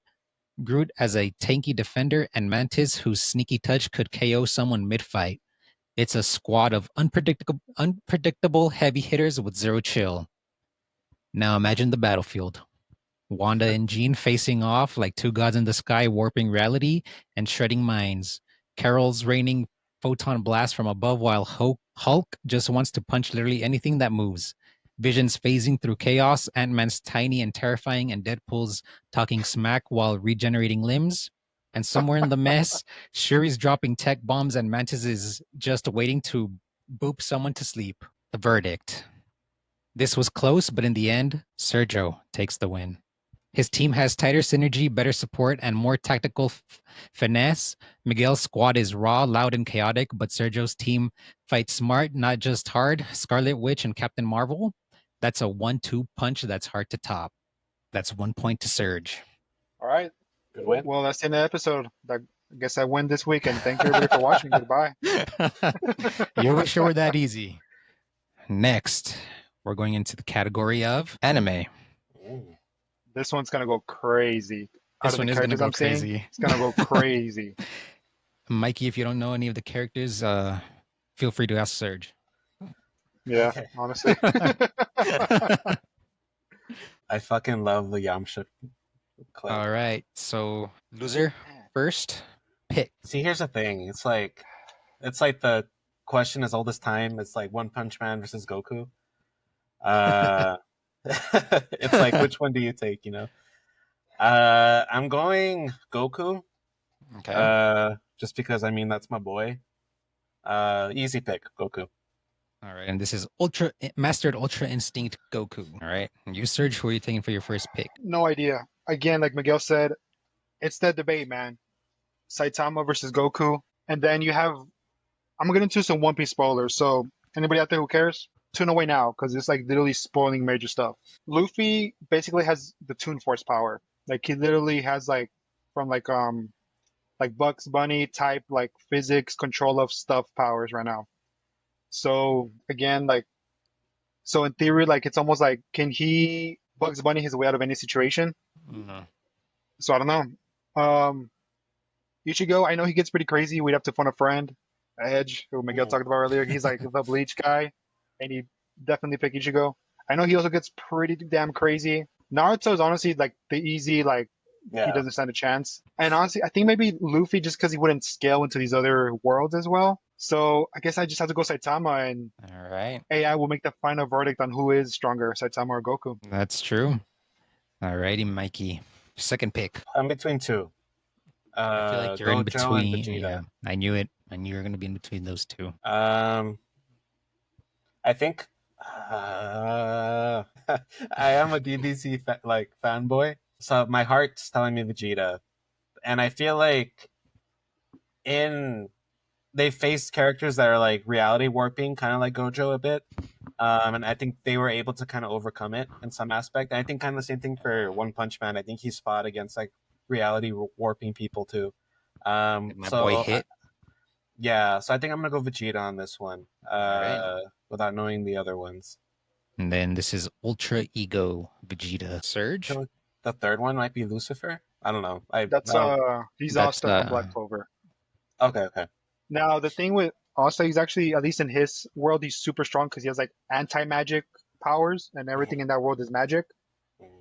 Speaker 1: Groot as a tanky defender, and Mantis, whose sneaky touch could KO someone mid-fight. It's a squad of unpredictable heavy hitters with zero chill. Now imagine the battlefield. Wanda and Jean facing off like two gods in the sky, warping reality and shredding minds. Carol's raining photon blast from above, while Hulk just wants to punch literally anything that moves. Vision's phasing through chaos, Ant-Man's tiny and terrifying, and Deadpool's talking smack while regenerating limbs. And somewhere in the mess, Shuri's dropping tech bombs and Mantis is just waiting to boop someone to sleep. The verdict. This was close, but in the end, Sergio takes the win. His team has tighter synergy, better support, and more tactical finesse. Miguel's squad is raw, loud, and chaotic, but Sergio's team fights smart, not just hard. Scarlet Witch and Captain Marvel, That's a 1-2 punch that's hard to top. That's 1 point to Surge.
Speaker 2: All right.
Speaker 3: Good win.
Speaker 2: Well, that's the end of the episode. I guess I win this week, and thank you everybody for watching. Goodbye.
Speaker 1: You wish it were that easy. Next, we're going into the category of anime.
Speaker 3: Ooh.
Speaker 2: This one's gonna go crazy.
Speaker 1: This one is gonna go
Speaker 2: Seeing,
Speaker 1: crazy.
Speaker 2: it's gonna go crazy.
Speaker 1: Mikey, if you don't know any of the characters, feel free to ask Surge.
Speaker 2: Yeah,
Speaker 3: Okay.
Speaker 2: honestly.
Speaker 3: I fucking love the Yamcha clip.
Speaker 1: All right, so loser first pick.
Speaker 3: See, here's the thing. It's like the question as old as time. It's like One Punch Man versus Goku. It's like, which one do you take? You know. I'm going Goku.
Speaker 1: Okay.
Speaker 3: Just because I mean that's my boy. Easy pick, Goku.
Speaker 1: All right, and this is Mastered Ultra Instinct Goku. All right, and you, Surge, who are you taking for your first pick?
Speaker 2: No idea. Again, like Miguel said, it's the debate, man. Saitama versus Goku, and then you have. I'm gonna get into some One Piece spoilers. So anybody out there who cares, tune away now because it's like literally spoiling major stuff. Luffy basically has the Toon Force power. Like he literally has like from like Bugs Bunny type like physics control of stuff powers right now. So again, like so in theory, like it's almost like can he Bugs Bunny his way out of any situation?
Speaker 1: No.
Speaker 2: So I don't know. Ichigo, I know he gets pretty crazy. We'd have to find a friend, Edge, who Miguel talked about earlier. He's like the bleach guy, and he definitely pick Ichigo. I know he also gets pretty damn crazy. Naruto is honestly like the easy, like he doesn't stand a chance. And honestly, I think maybe Luffy just because he wouldn't scale into these other worlds as well. So I guess I just have to go Saitama, and
Speaker 1: All right,
Speaker 2: AI will make the final verdict on who is stronger, Saitama or Goku.
Speaker 1: that's true. All righty, Mikey, second pick.
Speaker 3: I'm between two.
Speaker 1: I feel like you're in
Speaker 3: Gojo and
Speaker 1: between.
Speaker 3: Vegeta.
Speaker 1: Yeah, I knew it. I knew you were gonna be in between those two.
Speaker 3: I think I am a DBZ fanboy, so my heart's telling me Vegeta, and I feel like they faced characters that are like reality warping, kind of like Gojo a bit, and I think they were able to kind of overcome it in some aspect. And I think kind of the same thing for One Punch Man. I think he's fought against like reality warping people too.
Speaker 1: My boy Hit.
Speaker 3: Yeah, so I think I'm gonna go Vegeta on this one,
Speaker 1: Alright.
Speaker 3: without knowing the other ones.
Speaker 1: And then this is Ultra Ego Vegeta. Surge.
Speaker 3: So the third one might be Lucifer. I don't know.
Speaker 2: That's he's
Speaker 1: That's,
Speaker 2: Asta from Black Clover.
Speaker 3: Okay.
Speaker 2: Now the thing with Asta, he's actually at least in his world, he's super strong because he has like anti-magic powers, and everything in that world is magic.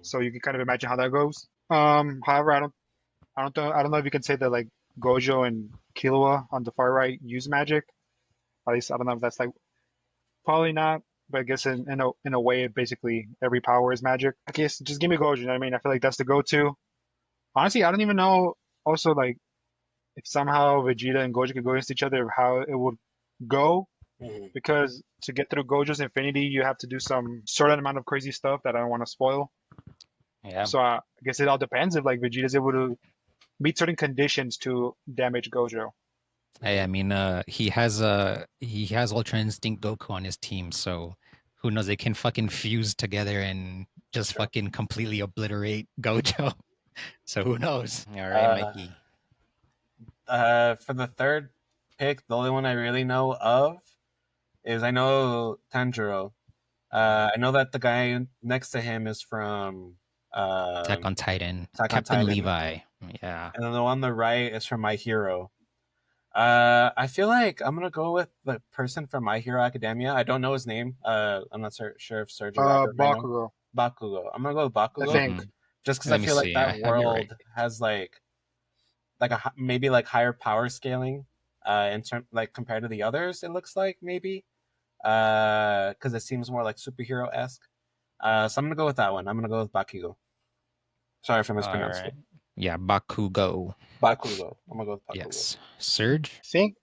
Speaker 2: So you can kind of imagine how that goes. However, I don't know if you can say that like Gojo and Killua on the far right use magic. At least I don't know if that's like probably not, but I guess in a way, basically every power is magic. I guess just give me Gojo. You know what I mean? I feel like that's the go-to. Honestly, I don't even know. Also, like if somehow Vegeta and Gojo could go against each other, how it would go. Because to get through Gojo's Infinity, you have to do some certain amount of crazy stuff that I don't want to spoil.
Speaker 1: Yeah.
Speaker 2: So I guess it all depends if like Vegeta's able to meet certain conditions to damage Gojo.
Speaker 1: Hey, I mean, he has Ultra Instinct Goku on his team, so who knows? They can fucking fuse together and just fucking completely obliterate Gojo. So who knows? All right, Mikey.
Speaker 3: For the third pick, the only one I really know of is I know Tanjiro. I know that the guy next to him is from
Speaker 1: Attack on Titan.
Speaker 3: Attack on
Speaker 1: Captain
Speaker 3: Titan.
Speaker 1: Levi. Yeah.
Speaker 3: And then the one on the right is from My Hero. I feel like I'm gonna go with the person from My Hero Academia. I don't know his name. I'm not sure if Sergio.
Speaker 2: Bakugo.
Speaker 3: Bakugo. I'm gonna go with Bakugo.
Speaker 2: I think.
Speaker 3: Just because
Speaker 1: Let
Speaker 3: I
Speaker 1: me
Speaker 3: feel
Speaker 1: see.
Speaker 3: like that
Speaker 1: I have you
Speaker 3: world
Speaker 1: right.
Speaker 3: has like a maybe like higher power scaling, in term like compared to the others. It looks like maybe, because it seems more like superhero esque. So I'm gonna go with that one. I'm gonna go with Bakugo. Sorry if I mispronounced it.
Speaker 1: Yeah, Bakugo.
Speaker 3: Bakugo. I'm gonna go with Bakugo.
Speaker 1: Yes. Surge.
Speaker 2: I think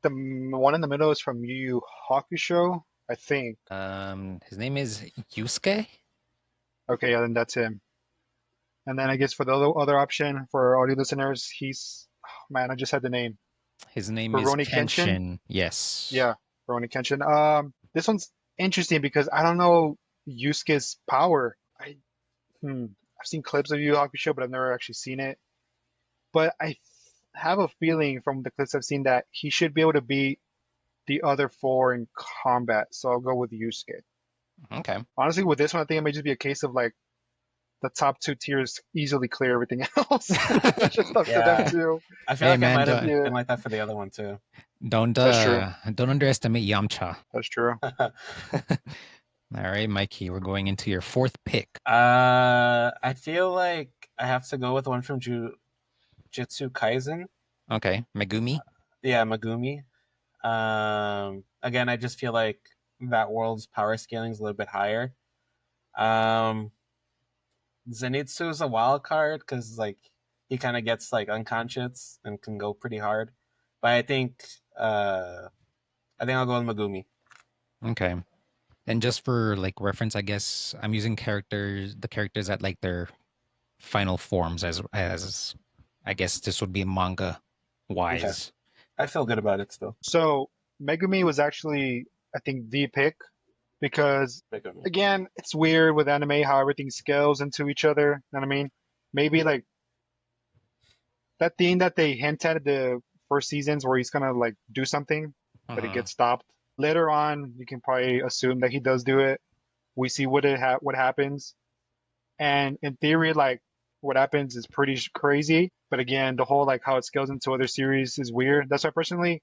Speaker 2: the one in the middle is from Yu Yu Hakusho. I think.
Speaker 1: His name is Yusuke.
Speaker 2: Okay, yeah, then that's him. And then I guess for the other option for audio listeners, he's man, I just had the name.
Speaker 1: His name
Speaker 2: Rurouni
Speaker 1: is Kenshin. Yes.
Speaker 2: Yeah, Rurouni Kenshin. This one's interesting because I don't know Yusuke's power. I've seen clips of Yu Yu Hakusho, but I've never actually seen it. But I have a feeling from the clips I've seen that he should be able to beat the other four in combat. So I'll go with Yusuke.
Speaker 1: Okay.
Speaker 2: Honestly, with this one, I think it may just be a case of like the top two tiers easily clear everything else. It's just up to them
Speaker 3: Yeah.
Speaker 2: too.
Speaker 3: I feel
Speaker 1: Hey
Speaker 3: like it
Speaker 1: man,
Speaker 3: might have
Speaker 1: don't
Speaker 2: Yeah,
Speaker 3: been like that for the other one too.
Speaker 1: don't
Speaker 2: that's true.
Speaker 1: don't underestimate Yamcha.
Speaker 2: That's true.
Speaker 1: All right, Mikey, we're going into your fourth pick.
Speaker 3: I feel like I have to go with one from Jujutsu Kaisen.
Speaker 1: Okay, Megumi.
Speaker 3: Yeah, Megumi. Again, I just feel like that world's power scaling is a little bit higher. Zenitsu's a wild card because like he kind of gets like unconscious and can go pretty hard. But I think I'll go with Megumi.
Speaker 1: Okay. And just for like reference, I guess I'm using the characters at like their final forms as I guess this would be manga wise.
Speaker 3: I feel good about it still.
Speaker 2: So Megumi was actually, I think, the pick because
Speaker 3: Megumi.
Speaker 2: again, it's weird with anime how everything scales into each other. You know what I mean? Maybe like that thing that they hint at the first seasons where he's gonna like do something, but it gets stopped. Later on, you can probably assume that he does do it. We see what happens, and in theory, like what happens is pretty crazy. But again, the whole like how it scales into other series is weird. That's why personally,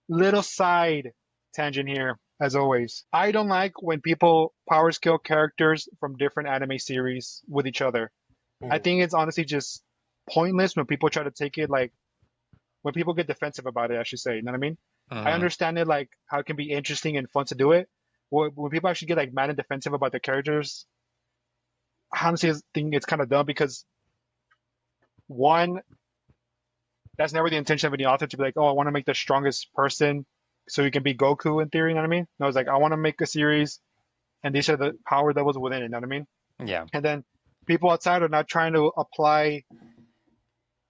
Speaker 2: little side tangent here, as always. I don't like when people power scale characters from different anime series with each other. I think it's honestly just pointless when people try to take it like when people get defensive about it, I should say. You know what I mean? I understand it like how it can be interesting and fun to do it. When people actually get like mad and defensive about their characters, I honestly think it's kind of dumb because one, that's never the intention of any author to be like, oh, I want to make the strongest person so you can be Goku in theory. You know what I mean? No, it's like I want to make a series and these are the power levels within it. You know what I mean?
Speaker 1: Yeah.
Speaker 2: And then people outside are not trying to apply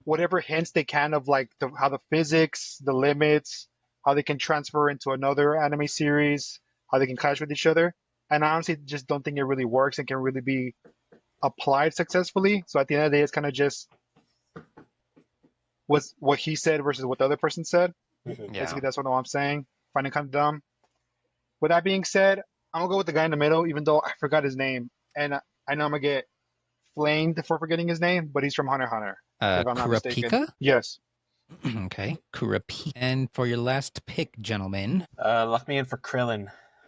Speaker 2: whatever hints they can of like how the physics, the limits, how they can transfer into another anime series, how they can clash with each other. And I honestly just don't think it really works and can really be applied successfully. So at the end of the day, it's kind of just what he said versus what the other person said. Basically, that's what I'm saying. Finding kind of dumb. With that being said, I'm gonna go with the guy in the middle, even though I forgot his name, and I know I'm gonna get flamed for forgetting his name, but he's from Hunter x Hunter, if I'm not mistaken.
Speaker 1: Kurapika?
Speaker 2: Yes.
Speaker 1: Okay, Kurapika. And for your last pick, gentlemen.
Speaker 3: Lock me in for Krillin,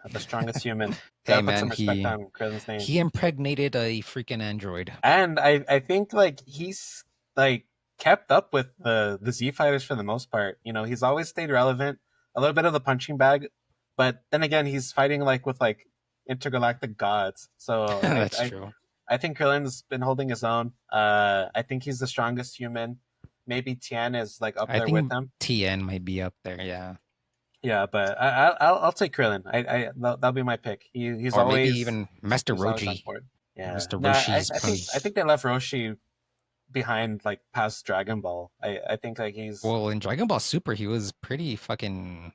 Speaker 3: the strongest human.
Speaker 1: Hey
Speaker 3: Gotta put some respect on Krillin's name.
Speaker 1: He impregnated a freaking android.
Speaker 3: And I think like he's like kept up with the Z fighters for the most part. You know, he's always stayed relevant, a little bit of the punching bag, but then again, he's fighting like with like intergalactic gods. So
Speaker 1: That's true.
Speaker 3: I think Krillin's been holding his own. I think he's the strongest human. Maybe Tien is like up there with him.
Speaker 1: Tien might be up there, yeah.
Speaker 3: Yeah, but I'll take Krillin. That'll be my pick. He's
Speaker 1: or
Speaker 3: always
Speaker 1: maybe even Master Roshi.
Speaker 3: Yeah,
Speaker 1: Mr.
Speaker 3: No,
Speaker 1: Roshi's
Speaker 3: I think they left Roshi behind like past Dragon Ball. I think like he's
Speaker 1: well in Dragon Ball Super he was pretty fucking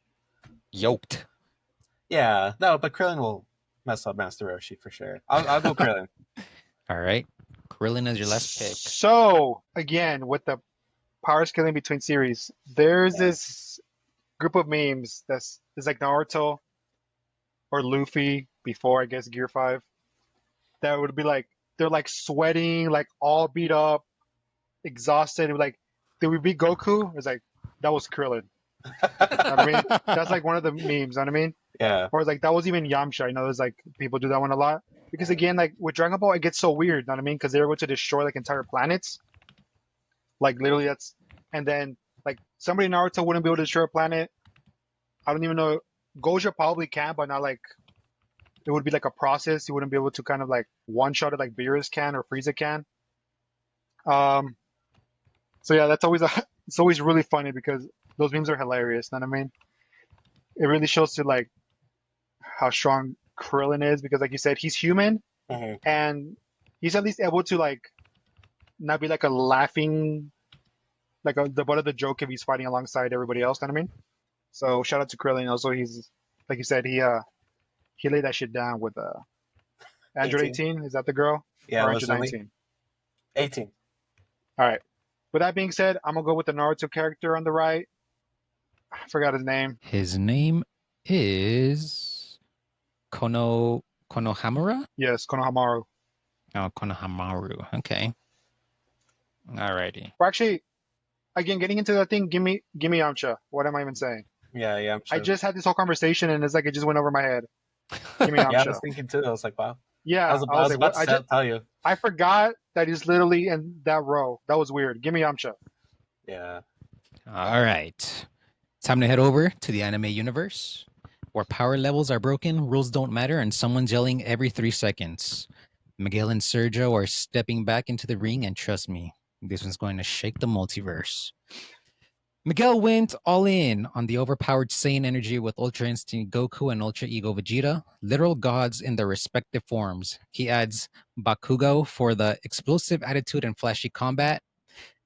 Speaker 1: yoked.
Speaker 3: Yeah, no, but Krillin will mess up Master Roshi for sure. I'll go Krillin.
Speaker 1: All right, Krillin is your last pick.
Speaker 2: So again, with the power scaling between series, there's this group of memes that's like Naruto or Luffy before I guess Gear 5 that would be like they're like sweating, like all beat up, exhausted. Like, did we beat Goku? It's like that was Krillin. You know what I mean? That's like one of the memes. You know what I mean?
Speaker 3: Yeah.
Speaker 2: Or like that was even Yamcha. I know there's like people do that one a lot because again, like with Dragon Ball, it gets so weird. You know what I mean? Because they're able to destroy like entire planets. Like literally, that's and then like somebody in Naruto wouldn't be able to destroy a planet. I don't even know. Gojo probably can, but not like it would be like a process. He wouldn't be able to kind of like one shot it like Beerus can or Frieza can. So yeah, that's always it's always really funny because those memes are hilarious. You know what I mean? It really shows to like how strong Krillin is because, like you said, he's human and he's at least able to like not be like a laughing, like the butt of the joke if he's fighting alongside everybody else. You know what I mean? So shout out to Krillin. Also, he's like you said, he laid that shit down with Android
Speaker 3: 18.
Speaker 2: 18, is that the girl?
Speaker 3: Yeah,
Speaker 2: Or
Speaker 3: it was
Speaker 2: Android
Speaker 3: Lily.
Speaker 2: 19?
Speaker 3: 18.
Speaker 2: All right. With that being said, I'm gonna go with the Naruto character on the right. I forgot his name.
Speaker 1: His name is Konohamura?
Speaker 2: Yes, Konohamaru.
Speaker 1: Oh, Konohamaru. Okay. Alrighty.
Speaker 2: Or actually, again, getting into that thing, give me Yamcha. What am I even saying?
Speaker 3: Yeah, I'm
Speaker 2: I
Speaker 3: sure.
Speaker 2: just had this whole conversation and it's like it just went over my head. Give me
Speaker 3: Yeah, I
Speaker 2: Yamcha.
Speaker 3: was thinking too. I was like, wow.
Speaker 2: Yeah, I
Speaker 3: I
Speaker 2: was
Speaker 3: was
Speaker 2: like,
Speaker 3: about
Speaker 2: what?
Speaker 3: to tell you.
Speaker 2: I forgot that he's literally in that row. That was weird. Give me Yamcha.
Speaker 3: Yeah.
Speaker 1: All right. Time to head over to the anime universe where power levels are broken, rules don't matter, and someone's yelling every 3 seconds. Miguel and Sergio are stepping back into the ring, and trust me, this one's going to shake the multiverse. Miguel went all in on the overpowered Saiyan energy with Ultra Instinct Goku and Ultra Ego Vegeta, literal gods in their respective forms. He adds Bakugo for the explosive attitude and flashy combat,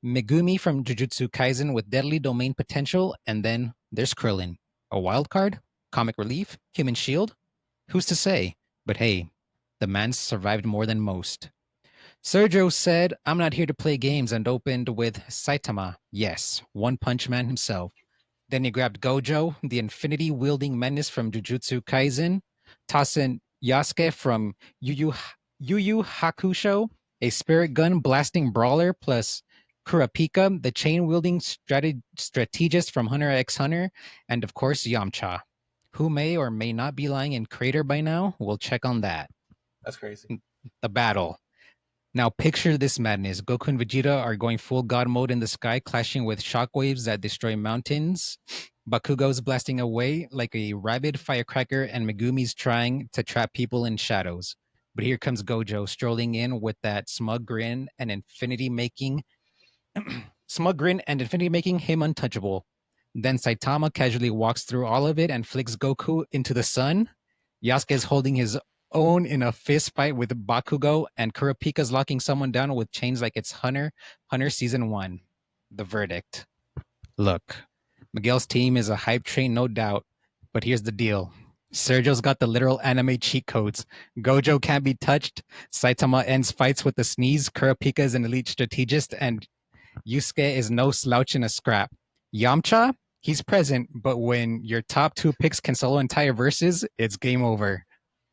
Speaker 1: Megumi from Jujutsu Kaisen with deadly domain potential, and then there's Krillin, a wild card, comic relief, human shield. Who's to say? But hey, the man's survived more than most. Sergio said, I'm not here to play games, and opened with Saitama. Yes, One Punch Man himself. Then he grabbed Gojo, the infinity wielding menace from Jujutsu Kaisen, tossing Yasuke from Yu Yu Hakusho, a spirit gun blasting brawler, plus Kurapika, the chain wielding strategist from Hunter x Hunter, and of course Yamcha, who may or may not be lying in Crater by now. We'll check on that.
Speaker 3: That's crazy.
Speaker 1: The battle. Now picture this madness. Goku and Vegeta are going full god mode in the sky, clashing with shockwaves that destroy mountains. Bakugo's blasting away like a rabid firecracker, and Megumi's trying to trap people in shadows. But here comes Gojo strolling in with that smug grin and infinity making him untouchable. Then Saitama casually walks through all of it and flicks Goku into the sun. Yasuke is holding his own in a fist fight with Bakugo, and Kurapika's locking someone down with chains like it's Hunter Season 1. The verdict. Look, Miguel's team is a hype train, no doubt, but here's the deal. Sergio's got the literal anime cheat codes. Gojo can't be touched. Saitama ends fights with a sneeze. Kurapika is an elite strategist, and Yusuke is no slouch in a scrap. Yamcha, he's present, but when your top two picks can solo entire verses, it's game over.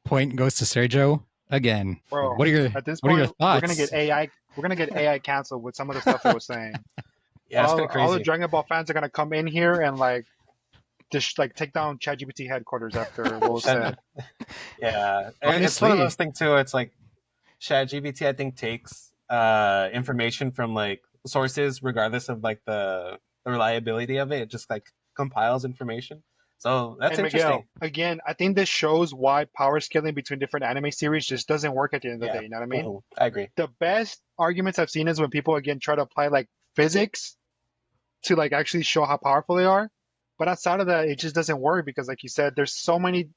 Speaker 1: Point goes to Sergio again.
Speaker 2: Bro,
Speaker 1: What are your
Speaker 2: at this
Speaker 1: What are your
Speaker 2: point, we're gonna
Speaker 1: thoughts?
Speaker 2: get AI. We're gonna get AI canceled with some of the stuff it was saying.
Speaker 3: Yeah, it's kind of
Speaker 2: All the
Speaker 3: crazy.
Speaker 2: Dragon Ball fans are gonna come in here and like just like take down ChatGPT headquarters after what was said.
Speaker 3: Yeah, it's one of
Speaker 1: Honestly,
Speaker 3: those things too. It's like ChatGPT, I think, takes information from like sources, regardless of like the reliability of it. It just like compiles information. So that's
Speaker 2: And
Speaker 3: interesting.
Speaker 2: Miguel, again, I think this shows why power scaling between different anime series just doesn't work at the end of the
Speaker 3: Yeah,
Speaker 2: day. You know what I mean?
Speaker 3: I agree.
Speaker 2: The best arguments I've seen is when people again try to apply like physics to like actually show how powerful they are. But outside of that, it just doesn't work because, like you said, there's so many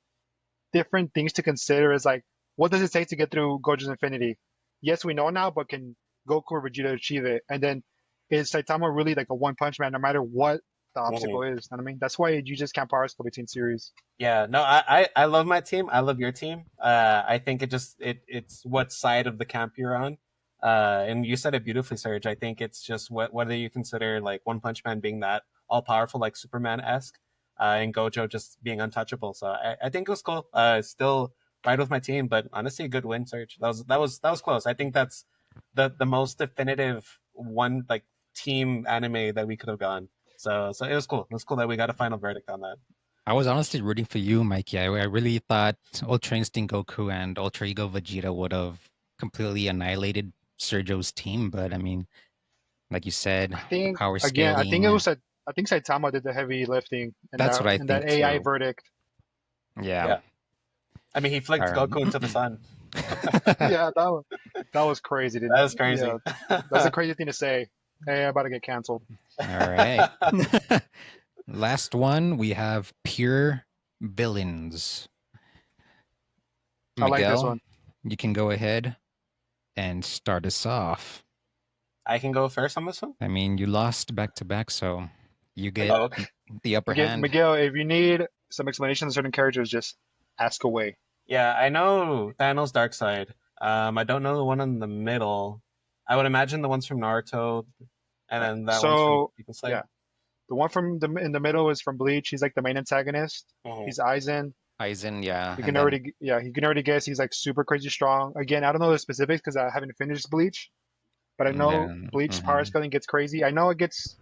Speaker 2: different things to consider. Is like, what does it take to get through Gojo's Infinity? Yes, we know now, but can Goku or Vegeta achieve it? And then is Saitama really like a one punch man no matter what the obstacle is? You know what I mean? That's why you just can't power scale between series.
Speaker 3: Yeah, no, I love my team. I love your team. I think it's what side of the camp you're on. And you said it beautifully, Serge. I think it's just whether you consider like One Punch Man being that all powerful, like Superman esque, and Gojo just being untouchable. So I think it was cool. Still right with my team, but honestly, a good win, Serge. That was close. I think that's the most definitive one like team anime that we could have gone. So it was cool. It was cool that we got a final verdict on that.
Speaker 1: I was honestly rooting for you, Mikey. I really thought Ultra Instinct Goku and Ultra Ego Vegeta would have completely annihilated Sergio's team, but I mean, like you said,
Speaker 2: I think
Speaker 1: power
Speaker 2: again,
Speaker 1: scaling.
Speaker 2: I think Saitama did the heavy lifting in
Speaker 1: That's what I
Speaker 2: that
Speaker 1: think
Speaker 2: AI
Speaker 1: too.
Speaker 2: verdict.
Speaker 1: Yeah.
Speaker 3: Yeah. I mean, he flicked
Speaker 1: All right.
Speaker 3: Goku into the sun.
Speaker 2: Yeah, that was crazy.
Speaker 3: That was crazy.
Speaker 2: Yeah, that's a crazy thing to say. Hey, I'm about to get canceled.
Speaker 1: All right. Last one, we have pure villains.
Speaker 2: I like this
Speaker 1: Miguel,
Speaker 2: one.
Speaker 1: you can go ahead and start us off.
Speaker 3: I can go first on this one.
Speaker 1: I mean, you lost back to back, so you get
Speaker 3: Okay.
Speaker 1: the upper
Speaker 2: Again,
Speaker 1: hand.
Speaker 2: Miguel, if you need some explanation on certain characters, just ask away.
Speaker 3: Yeah, I know Thanos Darkseid. I don't know the one in the middle. I would imagine the ones from Naruto, and then that one's from
Speaker 2: So
Speaker 3: People's
Speaker 2: yeah,
Speaker 3: Side.
Speaker 2: the one from the in the middle is from Bleach. He's like the main antagonist.
Speaker 3: Mhm.
Speaker 2: He's Aizen.
Speaker 1: Aizen, yeah,
Speaker 2: You
Speaker 1: and
Speaker 2: can
Speaker 1: then
Speaker 2: already yeah, you can already guess he's like super crazy strong. Again, I don't know the specifics because I haven't finished Bleach, but I
Speaker 1: and
Speaker 2: know
Speaker 1: then
Speaker 2: Bleach's power scaling gets crazy. I know it gets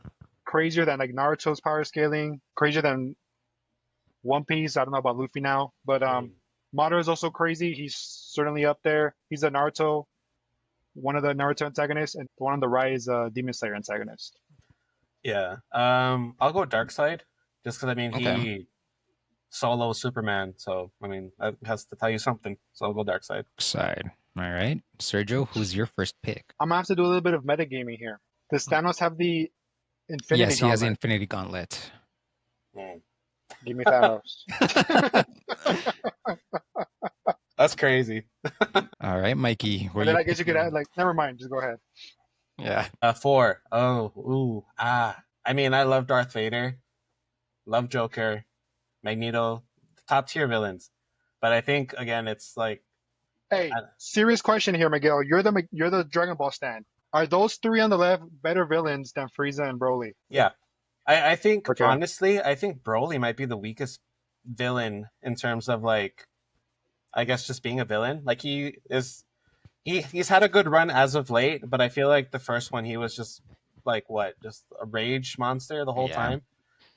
Speaker 2: crazier than like Naruto's power scaling, crazier than One Piece. I don't know about Luffy now, but
Speaker 3: Mhm.
Speaker 2: Madara is also crazy. He's certainly up there. He's a Naruto, one of the Naruto antagonists, and the one on the right is a Demon Slayer antagonist.
Speaker 3: Yeah. I'll go Darkseid, just because I mean
Speaker 1: okay,
Speaker 3: he solo Superman, so I mean that has to tell you something. So I'll go Darkseid.
Speaker 1: side. All right, Sergio, who's your first pick?
Speaker 2: I'm gonna have to do a little bit of metagaming here. Does Thanos have the Infinity
Speaker 1: Yes, he has the
Speaker 2: Gauntlet?
Speaker 1: Infinity Gauntlet.
Speaker 3: Mm.
Speaker 2: Give me Thanos.
Speaker 3: That's crazy.
Speaker 1: All right, Mikey, where
Speaker 2: And
Speaker 1: are
Speaker 2: then
Speaker 1: you
Speaker 2: I guess you could
Speaker 1: picking?
Speaker 2: add like, never mind, just go ahead.
Speaker 1: Yeah,
Speaker 3: Four. Oh, ooh, ah. I mean, I love Darth Vader, love Joker, Magneto, top tier villains. But I think again, it's like,
Speaker 2: Hey,
Speaker 3: I,
Speaker 2: serious question here, Miguel. You're the Dragon Ball stan. Are those three on the left better villains than Frieza and Broly?
Speaker 3: yeah, I think
Speaker 2: Okay.
Speaker 3: honestly, I think Broly might be the weakest villain in terms of like, I guess just being a villain. Like he's had a good run as of late, but I feel like the first one he was just like what, just a rage monster the whole
Speaker 1: yeah.
Speaker 3: time.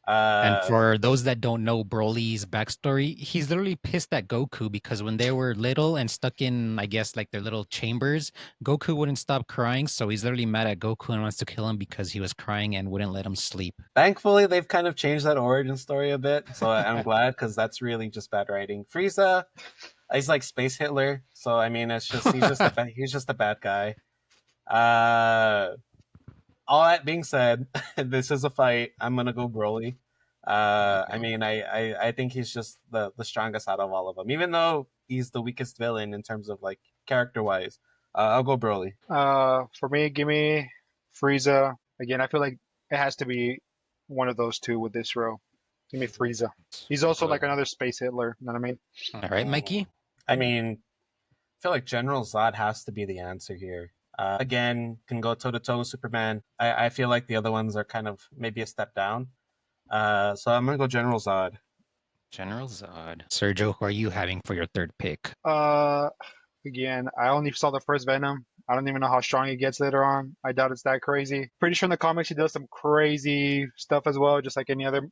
Speaker 1: And
Speaker 3: Uh,
Speaker 1: for those that don't know Broly's backstory, he's literally pissed at Goku because when they were little and stuck in, I guess, like their little chambers, Goku wouldn't stop crying. So he's literally mad at Goku and wants to kill him because he was crying and wouldn't let him sleep.
Speaker 3: Thankfully, they've kind of changed that origin story a bit, so I'm glad because that's really just bad writing. Frieza, he's like Space Hitler, so I mean, it's just he's just a bad guy. Uh, all that being said, this is a fight. I'm gonna go Broly. I
Speaker 1: Okay.
Speaker 3: mean, I think he's just the strongest out of all of them, even though he's the weakest villain in terms of like character wise. I'll go Broly.
Speaker 2: For me, give me Frieza. Again, I feel like it has to be one of those two with this row. Give me Frieza. He's also like another space Hitler. You know what I mean?
Speaker 1: All right, Mikey.
Speaker 3: I mean, I feel like General Zod has to be the answer here. Again, can go toe to toe with Superman. I feel like the other ones are kind of maybe a step down. So I'm gonna go General Zod.
Speaker 1: General Zod. Sergio, who are you having for your third pick?
Speaker 2: Uh, Again, I only saw the first Venom. I don't even know how strong he gets later on. I doubt it's that crazy. Pretty sure in the comics he does some crazy stuff as well, just like any other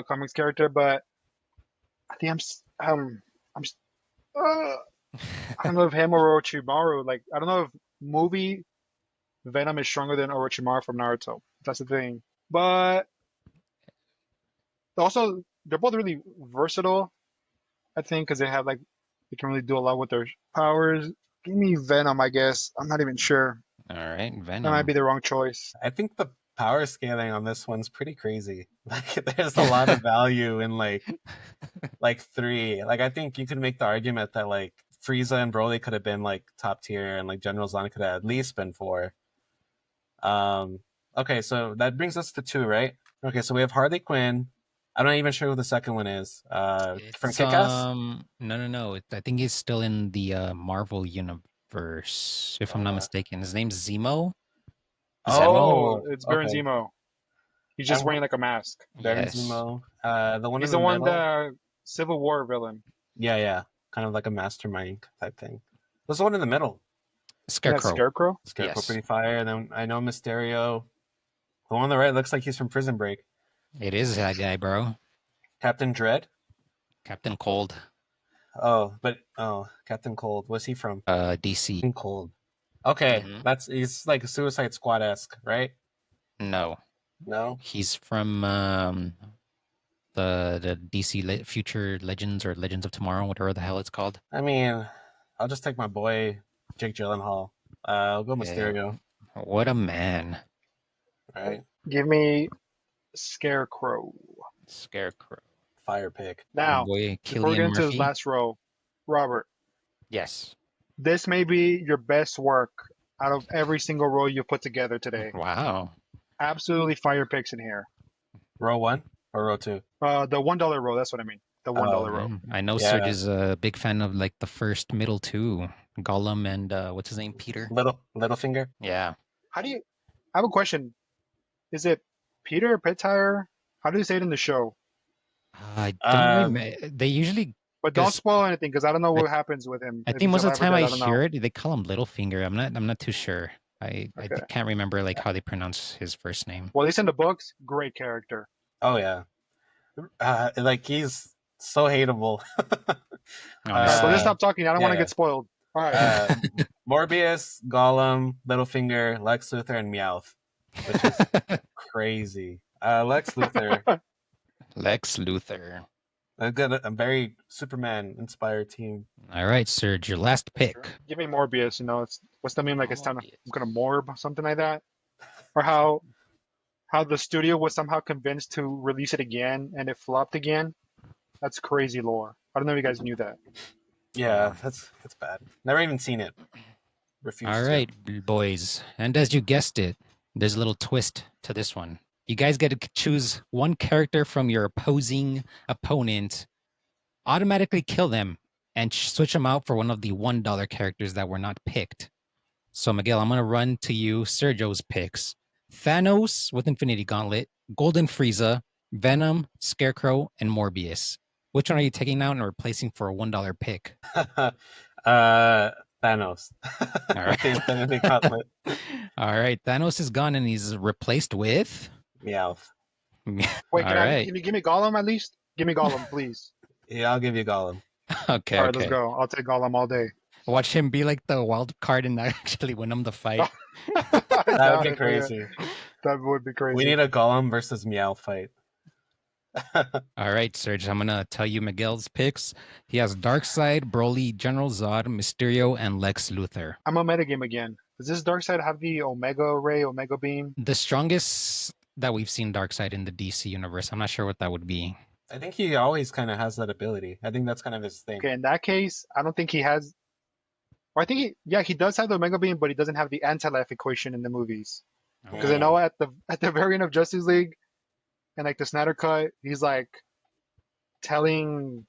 Speaker 2: comics character. But I think I'm I don't know if him or Orochimaru. Like I don't know if movie Venom is stronger than Orochimaru from Naruto. That's the thing. But also they're both really versatile. I think because they have like they can really do a lot with their powers. Give me Venom, I guess. I'm not even sure.
Speaker 1: All right,
Speaker 2: That might
Speaker 1: Venom.
Speaker 2: be the wrong choice.
Speaker 3: I think the power scaling on this one's pretty crazy. Like, there's a lot of value in like three. Like, I think you could make the argument that like Frieza and Broly could have been like top tier, and like General Zod could have at least been four. Um, okay, so that brings us to two, right? Okay, so we have Harley Quinn. I'm not even sure who the second one is. From
Speaker 1: It's
Speaker 3: Kick-Ass?
Speaker 1: no. I think he's still in the Marvel universe, if I'm not
Speaker 3: Uh,
Speaker 1: mistaken. His name's Zemo. Zemo?
Speaker 2: Oh,
Speaker 3: oh,
Speaker 2: it's Baron
Speaker 3: okay.
Speaker 2: Zemo. He's just
Speaker 3: And
Speaker 2: wearing like a mask.
Speaker 3: Baron
Speaker 1: Yes.
Speaker 3: Zemo. The one in
Speaker 2: He's
Speaker 3: the
Speaker 2: the one
Speaker 3: middle.
Speaker 2: the Civil War villain.
Speaker 3: Yeah, yeah. Kind of like a mastermind type thing. What's the one in the middle?
Speaker 2: Yeah,
Speaker 1: Scarecrow.
Speaker 2: Scarecrow.
Speaker 3: Scarecrow,
Speaker 1: Yes.
Speaker 3: pretty fire. And then I know Mysterio. The one on the right looks like he's from Prison Break.
Speaker 1: It is that guy, bro.
Speaker 3: Captain Dread.
Speaker 1: Captain Cold.
Speaker 3: Captain Cold. What's he from?
Speaker 1: DC.
Speaker 3: Captain Cold. Okay,
Speaker 1: Hmm.
Speaker 3: he's like Suicide Squad esque, right?
Speaker 1: No,
Speaker 3: No.
Speaker 1: he's from the DC Future Legends or Legends of Tomorrow, whatever the hell it's called.
Speaker 3: I mean, I'll just take my boy Jake Gyllenhaal. I'll go
Speaker 1: Yeah.
Speaker 3: Mysterio.
Speaker 1: What a man.
Speaker 3: Right.
Speaker 2: Give me Scarecrow.
Speaker 1: Scarecrow.
Speaker 3: Fire pick.
Speaker 1: Our
Speaker 2: Now,
Speaker 1: boy
Speaker 2: before we get
Speaker 1: Killian
Speaker 2: into his
Speaker 1: Murphy.
Speaker 2: last row, Robert,
Speaker 1: Yes.
Speaker 2: this may be your best work out of every single row you put together today.
Speaker 1: Wow.
Speaker 2: Absolutely fire picks in here.
Speaker 3: Row one or row two?
Speaker 2: The $1 row, that's what I mean. the $1 rope.
Speaker 1: man. I know
Speaker 3: Yeah.
Speaker 1: Serge is a big fan of like the first middle two, Gollum and what's his name, Peter.
Speaker 3: Littlefinger.
Speaker 1: Yeah,
Speaker 2: How do you? I have a question. Is it Peter or Petire? How do you say it in the show?
Speaker 1: I don't remember. They usually,
Speaker 2: But don't
Speaker 1: because
Speaker 2: spoil anything because I don't know
Speaker 1: I,
Speaker 2: what happens with him.
Speaker 1: I
Speaker 2: If
Speaker 1: think
Speaker 2: he's
Speaker 1: most of the
Speaker 2: alive or
Speaker 1: time
Speaker 2: dead,
Speaker 1: I
Speaker 2: I don't know.
Speaker 1: hear it, they call him Littlefinger. I'm not too sure. I
Speaker 2: Okay.
Speaker 1: can't remember like how they pronounce his first name.
Speaker 2: Well, at least in the books, great character.
Speaker 3: Oh yeah. Like he's so hateable.
Speaker 2: All right, but let's
Speaker 1: Honestly,
Speaker 2: stop talking. I don't want to
Speaker 3: yeah.
Speaker 2: get spoiled. All right.
Speaker 3: Morbius, Gollum, Littlefinger, Lex Luthor, and Meowth, which is crazy. Lex Luthor,
Speaker 1: Lex Luthor.
Speaker 3: a very Superman-inspired team.
Speaker 1: All right, Serge, your last pick.
Speaker 2: Give me Morbius. You know, it's what's the meme like? It's time to,
Speaker 1: Morbius.
Speaker 2: I'm gonna morb something like that, or how the studio was somehow convinced to release it again and it flopped again. That's crazy lore. I don't know if you guys knew that.
Speaker 3: Yeah, that's bad. Never even seen it. Refused
Speaker 1: All
Speaker 3: to.
Speaker 1: right, boys. And as you guessed it, there's a little twist to this one. You guys get to choose one character from your opposing opponent, automatically kill them, and switch them out for one of the $1 characters that were not picked. So, Miguel, I'm going to run to you Sergio's picks. Thanos with Infinity Gauntlet, Golden Frieza, Venom, Scarecrow, and Morbius. Which one are you taking out and replacing for a $1 pick?
Speaker 3: Thanos.
Speaker 1: All right.
Speaker 3: The Infinity Gauntlet.
Speaker 1: All right. Thanos is gone and he's replaced with.
Speaker 3: Meowth.
Speaker 2: Wait,
Speaker 1: All right.
Speaker 2: can you give me Gollum at least? Give me Gollum, please.
Speaker 3: Yeah, I'll give you Gollum.
Speaker 1: Okay.
Speaker 2: All right,
Speaker 1: Okay.
Speaker 2: let's go. I'll take Gollum all day.
Speaker 1: Watch him be like the wild card and actually win him the fight.
Speaker 3: That would be crazy.
Speaker 2: That would be crazy.
Speaker 3: We need a Gollum versus Meowth fight.
Speaker 1: All right, Serge. I'm gonna tell you Miguel's picks. He has Darkseid, Broly, General Zod, Mysterio, and Lex Luthor.
Speaker 2: I'm a metagame again. Does this Darkseid have the Omega Ray, Omega Beam?
Speaker 1: The strongest that we've seen Darkseid in the DC universe. I'm not sure what that would be.
Speaker 3: I think he always kind of has that ability. I think that's kind of his thing.
Speaker 2: Okay, in that case, I don't think he has. Or I think he does have the Omega Beam, but he doesn't have the anti-life equation in the movies. Because I know at the very end of Justice League, and like the Snyder Cut, he's like telling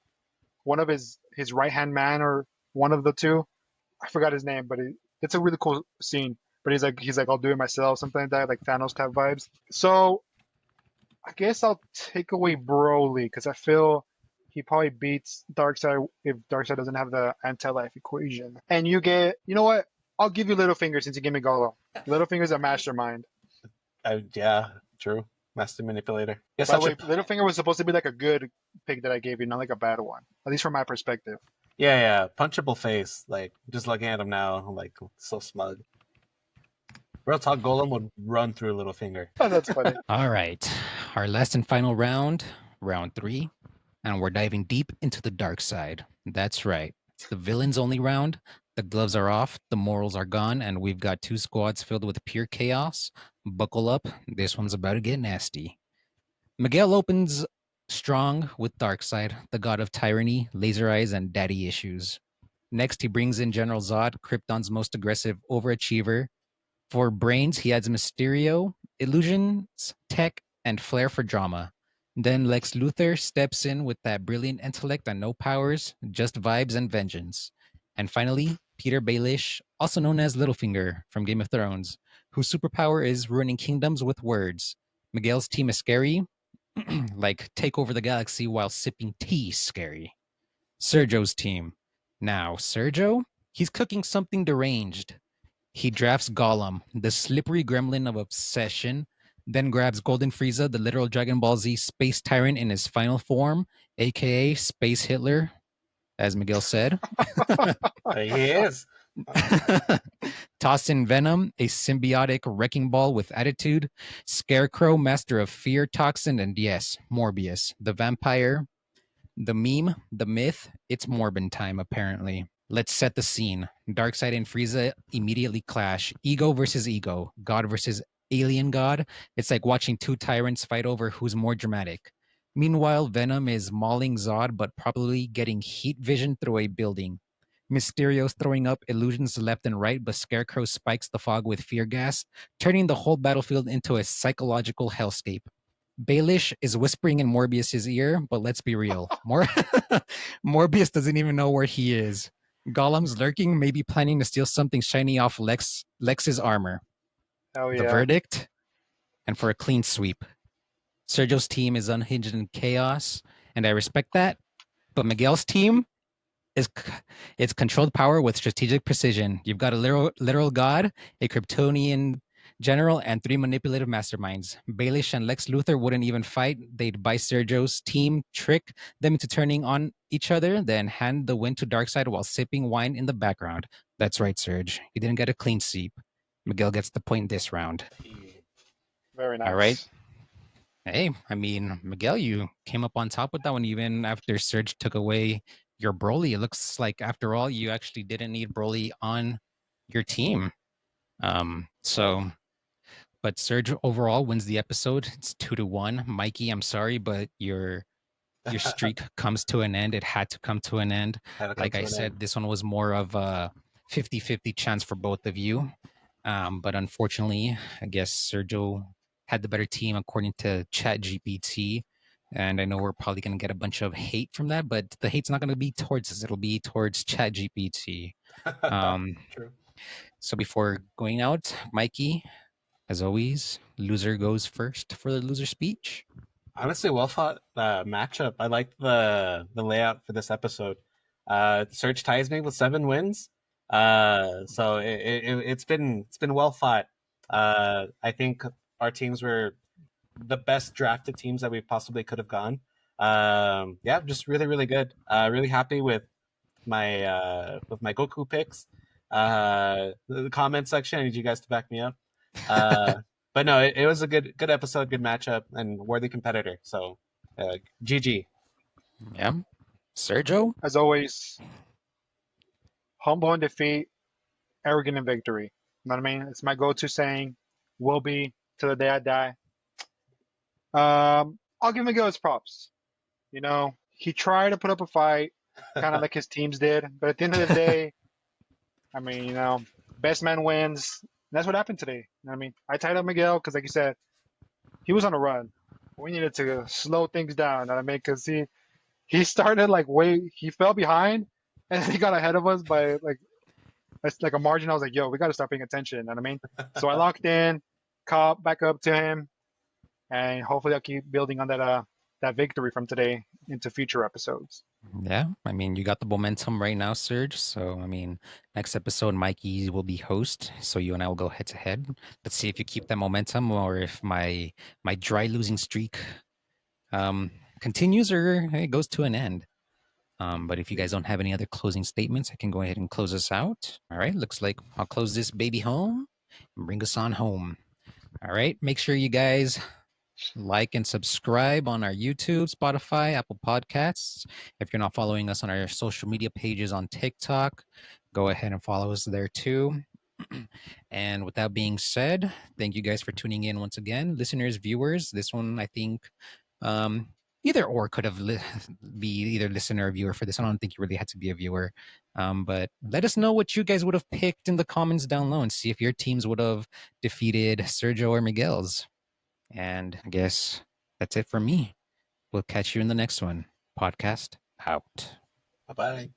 Speaker 2: one of his right hand man or one of the two. I forgot his name, but it's a really cool scene. But he's like I'll do it myself, something like that, like Thanos type vibes. So I guess I'll take away Broly because I feel he probably beats Darkseid if Darkseid doesn't have the anti-life equation. And you know what? I'll give you Littlefinger since you gave me Gollum. Littlefinger's a mastermind.
Speaker 3: Yeah, true. Master manipulator. Yes,
Speaker 2: By the way, Littlefinger was supposed to be like a good pick that I gave you, not like a bad one. At least from my perspective.
Speaker 3: Yeah. Punchable face. Like, just looking at him now, I'm like, so smug. Real talk, Golem would run through Littlefinger.
Speaker 2: Oh, that's funny.
Speaker 1: All right. Our last and final round, round 3. And we're diving deep into the dark side. That's right. It's the villains only round. The gloves are off, the morals are gone, and we've got 2 squads filled with pure chaos. Buckle up. This one's about to get nasty. Miguel opens strong with Darkseid, the god of tyranny, laser eyes, and daddy issues. Next, he brings in General Zod, Krypton's most aggressive overachiever. For brains, he adds Mysterio, illusions, tech, and flair for drama. Then Lex Luthor steps in with that brilliant intellect and no powers, just vibes and vengeance. And finally, Peter Baelish, also known as Littlefinger from Game of Thrones, whose superpower is ruining kingdoms with words. Miguel's team is scary, like take over the galaxy while sipping tea scary. Sergio's team. Now, Sergio, he's cooking something deranged. He drafts Gollum, the slippery gremlin of obsession, then grabs Golden Frieza, the literal Dragon Ball Z space tyrant in his final form, aka Space Hitler, as Miguel said.
Speaker 3: He is.
Speaker 1: Toss in Venom, a symbiotic wrecking ball with attitude, Scarecrow, master of fear, toxin, and yes, Morbius, the vampire, the meme, the myth. It's Morbin time, apparently. Let's set the scene. Darkseid and Frieza immediately clash. Ego versus ego. God versus alien god. It's like watching 2 tyrants fight over who's more dramatic. Meanwhile, Venom is mauling Zod, but probably getting heat vision through a building. Mysterio's throwing up illusions left and right, but Scarecrow spikes the fog with fear gas, turning the whole battlefield into a psychological hellscape. Baelish is whispering in Morbius's ear, but let's be real. Morbius doesn't even know where he is. Gollum's lurking, maybe planning to steal something shiny off Lex's armor.
Speaker 2: Hell
Speaker 1: The
Speaker 2: yeah.
Speaker 1: verdict, and for a clean sweep. Sergio's team is unhinged in chaos, and I respect that. But Miguel's team is it's controlled power with strategic precision. You've got a literal god, a Kryptonian general, and 3 manipulative masterminds. Baelish and Lex Luthor wouldn't even fight. They'd buy Sergio's team, trick them into turning on each other, then hand the win to Darkseid while sipping wine in the background. That's right, Serge. You didn't get a clean sweep. Miguel gets the point this round.
Speaker 2: Very
Speaker 1: All right.
Speaker 2: nice.
Speaker 1: Hey, I mean, Miguel, you came up on top with that one even after Serge took away your Broly. It looks like after all, you actually didn't need Broly on your team. So but Serge overall wins the episode. It's 2-1. Mikey, I'm sorry, but your streak comes to an end. It had to come to an end. Like I said, this one was more of a 50-50 chance for both of you. But unfortunately, I guess Sergio had the better team according to ChatGPT. And I know we're probably going to get a bunch of hate from that, but the hate's not going to be towards us. It'll be towards ChatGPT.
Speaker 3: True.
Speaker 1: So before going out, Mikey, as always, loser goes first for the loser speech.
Speaker 3: Honestly, well thought matchup. I like the layout for this episode. Serge ties me with 7 wins. So it's been well fought. I think our teams were the best drafted teams that we possibly could have gone. Yeah, just really good. Really happy with my Goku picks. The comment section, I need you guys to back me up. But no, it was a good episode, good matchup, and worthy competitor. So, GG.
Speaker 1: Yeah, Sergio.
Speaker 2: As always, humble in defeat, arrogant in victory. You know what I mean? It's my go-to saying. Will be till the day I die. I'll give Miguel his props. You know, he tried to put up a fight, kind of like his teams did. But at the end of the day, I mean, you know, best man wins. And that's what happened today. You know what I mean? I tied up Miguel because, like you said, he was on a run. We needed to slow things down. You know what I mean? Because he started like he fell behind, and then he got ahead of us by like a margin. I was like, yo, we got to start paying attention. You know what I mean? So I locked in, caught back up to him, and hopefully I'll keep building on that victory from today into future episodes.
Speaker 1: Yeah, I mean, you got the momentum right now, Serge. So, I mean, next episode, Mikey will be host. So you and I will go head to head. Let's see if you keep that momentum, or if my dry losing streak continues, or it goes to an end. But if you guys don't have any other closing statements, I can go ahead and close us out. All right, looks like I'll close this baby home and bring us on home. All right, make sure you guys like and subscribe on our YouTube, Spotify, Apple Podcasts. If you're not following us on our social media pages on TikTok, go ahead and follow us there too. And with that being said, thank you guys for tuning in once again. Listeners, viewers, this one I think either or could have be either listener or viewer for this. I don't think you really had to be a viewer. But let us know what you guys would have picked in the comments down low and see if your teams would have defeated Sergio or Miguel's. And I guess that's it for me. We'll catch you in the next one. Podcast out.
Speaker 3: Bye bye.